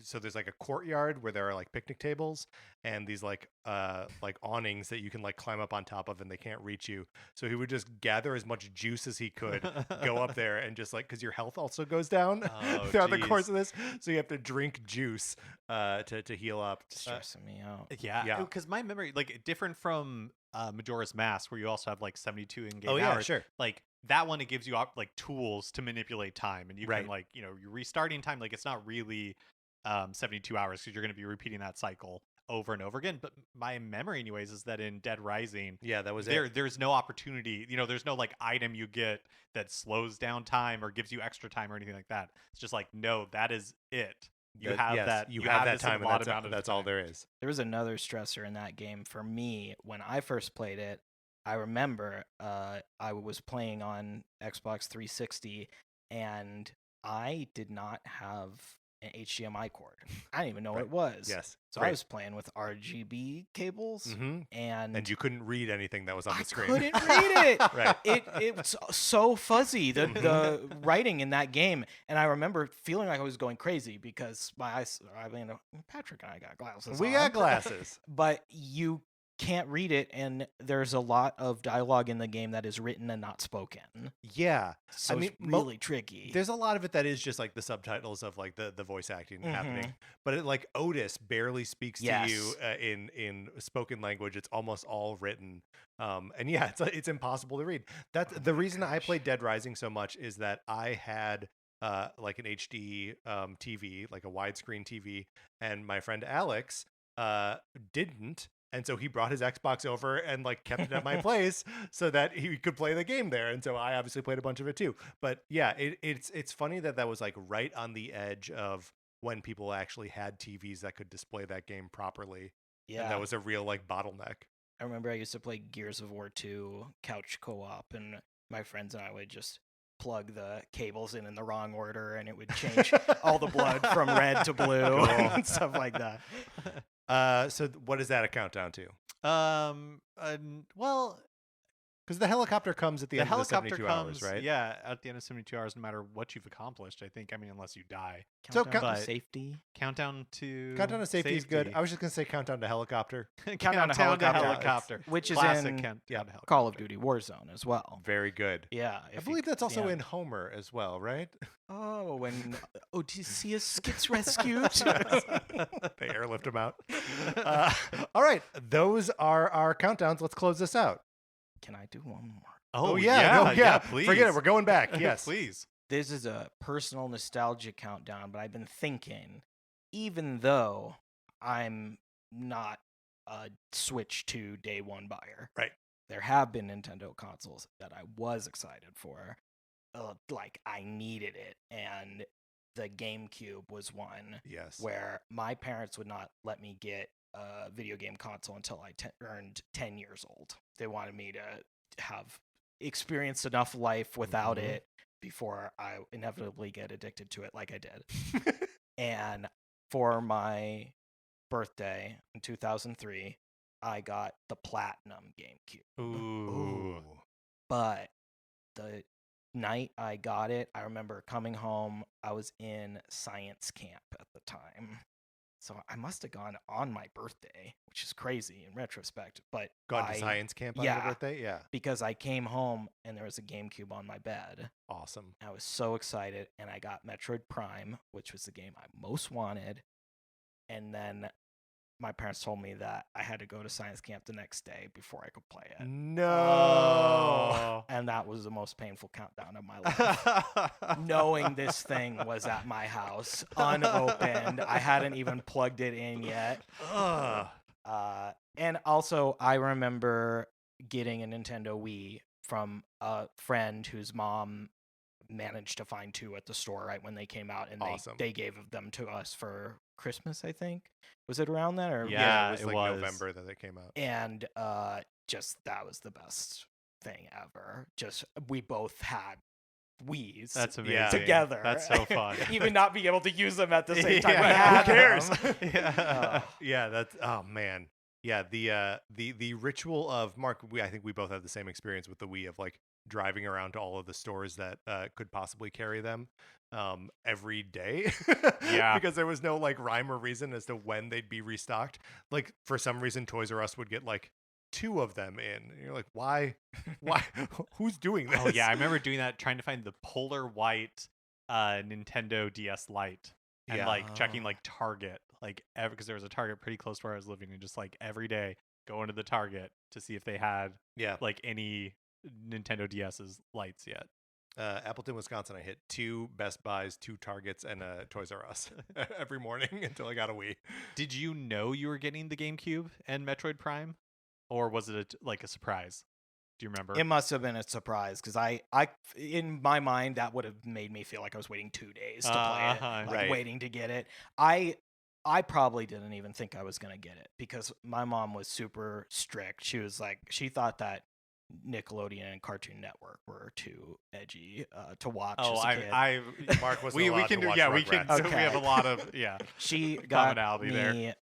so there's like a courtyard where there are like picnic tables and these like awnings that you can like climb up on top of and they can't reach you. So he would just gather as much juice as he could, go up there and just like, because your health also goes down throughout the course of this, so you have to drink juice to heal up. Stressing me out. yeah, because my memory, like different from Majora's Mask, where you also have like 72 in-game Oh yeah, hours. sure. Like that one, it gives you like tools to manipulate time, and you Right. can like you're restarting time. Like it's not really 72 hours because you're going to be repeating that cycle over and over again. But my memory, anyways, is that in Dead Rising, Yeah, that was there's no opportunity. There's no like item you get that slows down time or gives you extra time or anything like that. It's just like, no, that is it. You have that. You have that this time, allotted and amount of that's all time. there is. There was another stressor in that game for me when I first played it. I remember I was playing on Xbox 360 and I did not have an HDMI cord. I didn't even know what it was. Yes. So I was playing with RGB cables and you couldn't read anything that was on the screen. I couldn't read it. Right. It was so fuzzy, the writing in that game. And I remember feeling like I was going crazy because my eyes, Patrick and I got glasses We on. got glasses. But you can't read it, and there's a lot of dialogue in the game that is written and not spoken. Yeah. So I mean, it's really tricky. There's a lot of it that is just like the subtitles of like the voice acting happening. But it, like Otis barely speaks to you in spoken language. It's almost all written. And yeah, it's impossible to read. That's the reason I played Dead Rising so much, is that I had like an HD TV, like a widescreen TV, and my friend Alex didn't. And so he brought his Xbox over and like kept it at my place so that he could play the game there. And so I obviously played a bunch of it too. But yeah, it's funny that was like right on the edge of when people actually had TVs that could display that game properly. Yeah. And that was a real like bottleneck. I remember I used to play Gears of War 2 couch co-op, and my friends and I would just plug the cables in the wrong order, and it would change all the blood from red to blue and stuff like that. So what is that a countdown to? Well, because the helicopter comes at the end of the 72 comes, hours, right? Yeah, at the end of 72 hours, no matter what you've accomplished, I think. I mean, unless you die. Countdown to safety. Countdown to safety is good. I was just gonna say countdown to helicopter. Countdown to helicopter, which is classic in Call of Duty Warzone as well. Very good. Yeah, I believe that's also in Homer as well, right? Oh, when Odysseus gets rescued. They airlift him out. All right, those are our countdowns. Let's close this out. Can I do one more? Oh yeah, please. Forget it. We're going back. Yes, please. This is a personal nostalgia countdown, but I've been thinking, even though I'm not a Switch 2 day one buyer, right? There have been Nintendo consoles that I was excited for, like I needed it, and the GameCube was one. Yes, where my parents would not let me get a video game console until I turned 10 years old. They wanted me to have experienced enough life without it before I inevitably get addicted to it like I did. And for my birthday in 2003, I got the Platinum GameCube. Ooh. But the night I got it, I remember coming home. I was in science camp at the time. So I must have gone on my birthday, which is crazy in retrospect. But Gone to science camp on your birthday? Yeah. because I came home and there was a GameCube on my bed. Awesome. I was so excited, and I got Metroid Prime, which was the game I most wanted. And then my parents told me that I had to go to science camp the next day before I could play it. No. And that was the most painful countdown of my life. Knowing this thing was at my house, unopened. I hadn't even plugged it in yet. And also, I remember getting a Nintendo Wii from a friend whose mom managed to find 2 at the store right when they came out, and Awesome. they gave them to us for Christmas, I think. Was it around then? Or Yeah, it was like November that they came out. And just that was the best thing ever. Just we both had Wii's. That's amazing. Together. That's so fun. Even not being able to use them at the same time. Yeah, Who cares? Yeah, that's man. Yeah, the ritual of Mark. I think we both had the same experience with the Wii of like driving around to all of the stores that could possibly carry them every day. Yeah, because there was no like rhyme or reason as to when they'd be restocked. Like for some reason, Toys R Us would get like 2 of them in. And you're like, why? Who's doing this? Oh yeah, I remember doing that, trying to find the polar white Nintendo DS Lite, and like checking like Target, like because there was a Target pretty close to where I was living, and just like every day going to the Target to see if they had like any Nintendo DS's lights yet. Appleton, Wisconsin, I hit 2 Best Buys, 2 Targets, and a Toys R Us every morning until I got a Wii. Did you know you were getting the GameCube and Metroid Prime, or was it like a surprise? Do you remember? It must have been a surprise because I in my mind that would have made me feel like I was waiting 2 days to play it, like waiting to get it. I probably didn't even think I was gonna get it because my mom was super strict. She was like, she thought that Nickelodeon and Cartoon Network were too edgy to watch. Oh, as a kid. Mark was we can do we can. Okay. We have a lot of She got commonality me there.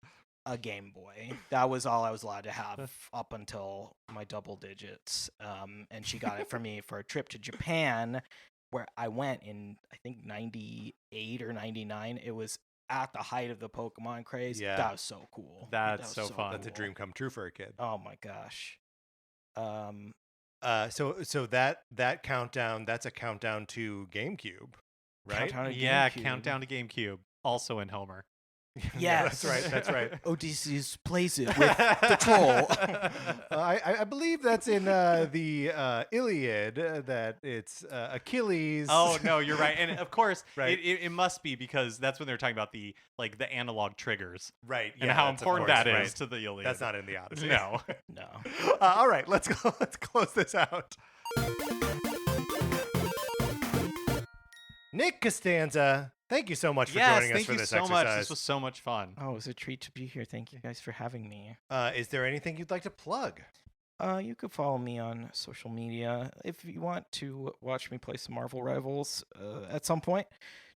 A Game Boy. That was all I was allowed to have up until my double digits. And she got it for me for a trip to Japan, where I went in I think 98 or 99. It was at the height of the Pokemon craze. Yeah. That was so cool. That's so fun. That's a dream come true for a kid. Oh my gosh. So that countdown, that's a countdown to GameCube, right? Countdown to GameCube, also in Homer. Yes. That's right. Odysseus plays it with the troll. I believe that's in the Iliad, that it's Achilles. Oh no, you're right, and of course, it must be because that's when they're talking about the analog triggers, right? And how important that is to the Iliad. That's not in the Odyssey. No. All right, let's close this out. Nick Costanza, thank you so much for joining us for this exercise. Thank you so much. This was so much fun. Oh, it was a treat to be here. Thank you guys for having me. Is there anything you'd like to plug? You could follow me on social media. If you want to watch me play some Marvel Rivals at some point,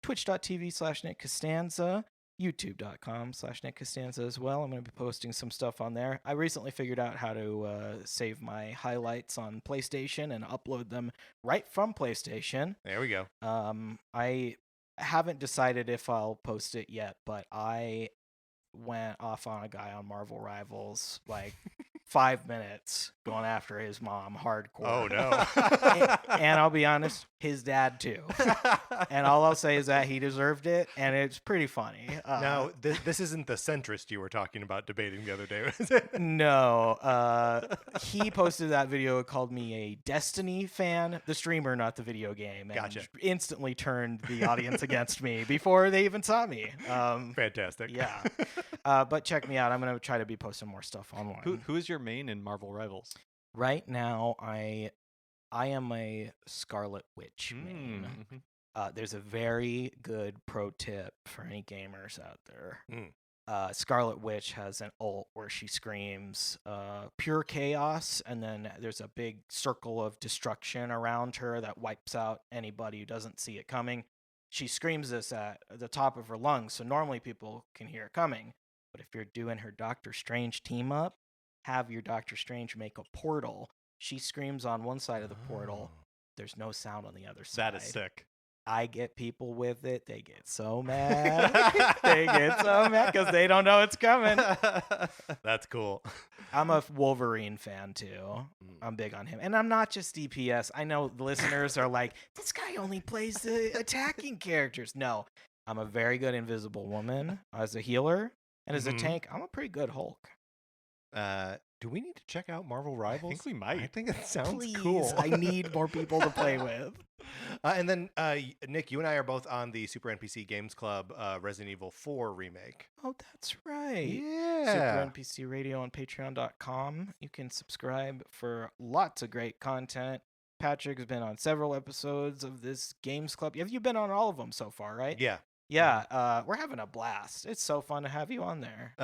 twitch.tv/Nick Costanza, youtube.com/Nick Costanza as well. I'm going to be posting some stuff on there. I recently figured out how to save my highlights on PlayStation and upload them right from PlayStation. There we go. I haven't decided if I'll post it yet, but I went off on a guy on Marvel Rivals like 5 minutes going after his mom hardcore. Oh no. And I'll be honest, his dad too. And all I'll say is that he deserved it, and it's pretty funny. Now, this isn't the centrist you were talking about debating the other day, was it? No. He posted that video, called me a Destiny fan, the streamer, not the video game, and Gotcha. instantly turned the audience against me before they even saw me. Fantastic. Yeah. But check me out. I'm going to try to be posting more stuff online. Who is your main in Marvel Rivals? Right now, I am a Scarlet Witch main. There's a very good pro tip for any gamers out there. Scarlet Witch has an ult where she screams pure chaos, and then there's a big circle of destruction around her that wipes out anybody who doesn't see it coming. She screams this at the top of her lungs, so normally people can hear it coming. But if you're doing her Doctor Strange team up, have your Doctor Strange make a portal. She screams on one side of the portal. There's no sound on the other side. That is sick. I get people with it. They get so mad. They get so mad because they don't know it's coming. That's cool. I'm a Wolverine fan too. I'm big on him. And I'm not just DPS. I know the listeners are like, this guy only plays the attacking characters. No, I'm a very good Invisible Woman as a healer. And as a tank, I'm a pretty good Hulk. Do we need to check out Marvel Rivals? I think we might. I think it sounds Please, cool. I need more people to play with. And then, Nick, you and I are both on the Super NPC Games Club Resident Evil 4 remake. Oh, that's right. Yeah. Super NPC Radio on patreon.com. You can subscribe for lots of great content. Patrick's been on several episodes of this Games Club. Have you been on all of them so far, right? Yeah. Yeah, we're having a blast. It's so fun to have you on there.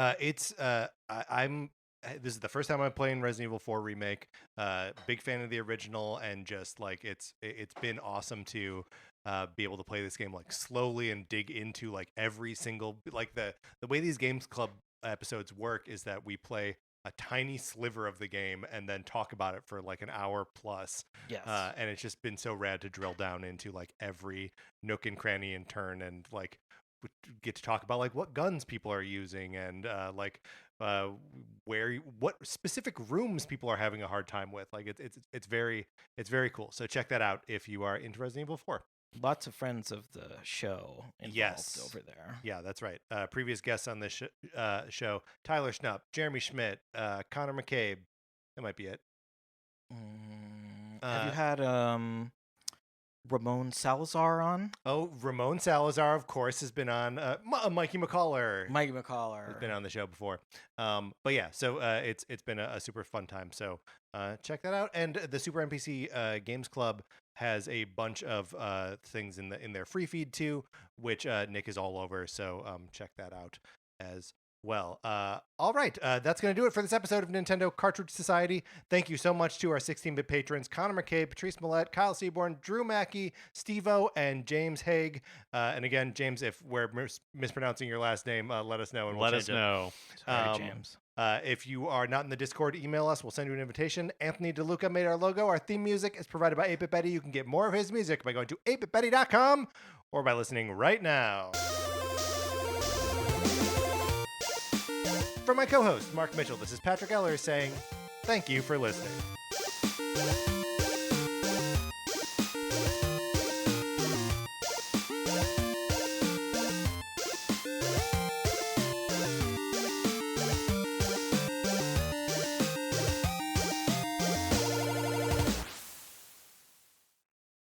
This is the first time I'm playing Resident Evil 4 remake. Big fan of the original, and just like it's been awesome to be able to play this game like slowly and dig into like every single like the way these Games Club episodes work is that we play a tiny sliver of the game and then talk about it for like an hour plus. Yes. And it's just been so rad to drill down into like every nook and cranny and turn, and like get to talk about like what guns people are using, and what specific rooms people are having a hard time with. Like it's very cool. So check that out if you are into Resident Evil 4. Lots of friends of the show involved over there. Yeah, that's right. Previous guests on this show: Tyler Schnupp, Jeremy Schmidt, Connor McCabe. That might be it. Have you had Ramon Salazar on? Oh, Ramon Salazar, of course, has been on. Mikey McCaller. Mikey McCaller has been on the show before. But yeah, so it's been a super fun time. So check that out. And the Super NPC Games Club has a bunch of things in their free feed too, which Nick is all over. So check that out as well. All right, that's going to do it for this episode of Nintendo Cartridge Society. Thank you so much to our 16-bit patrons, Connor McCabe, Patrice Millette, Kyle Seaborn, Drew Mackey, Steve-O, and James Haig. And again, James, if we're mispronouncing your last name, let us know and we'll change it. Sorry, James. If you are not in the Discord, email us. We'll send you an invitation. Anthony DeLuca made our logo. Our theme music is provided by 8-Bit Betty. You can get more of his music by going to 8bitbetty.com or by listening right now. For my co-host, Mark Mitchell, this is Patrick Eller saying thank you for listening.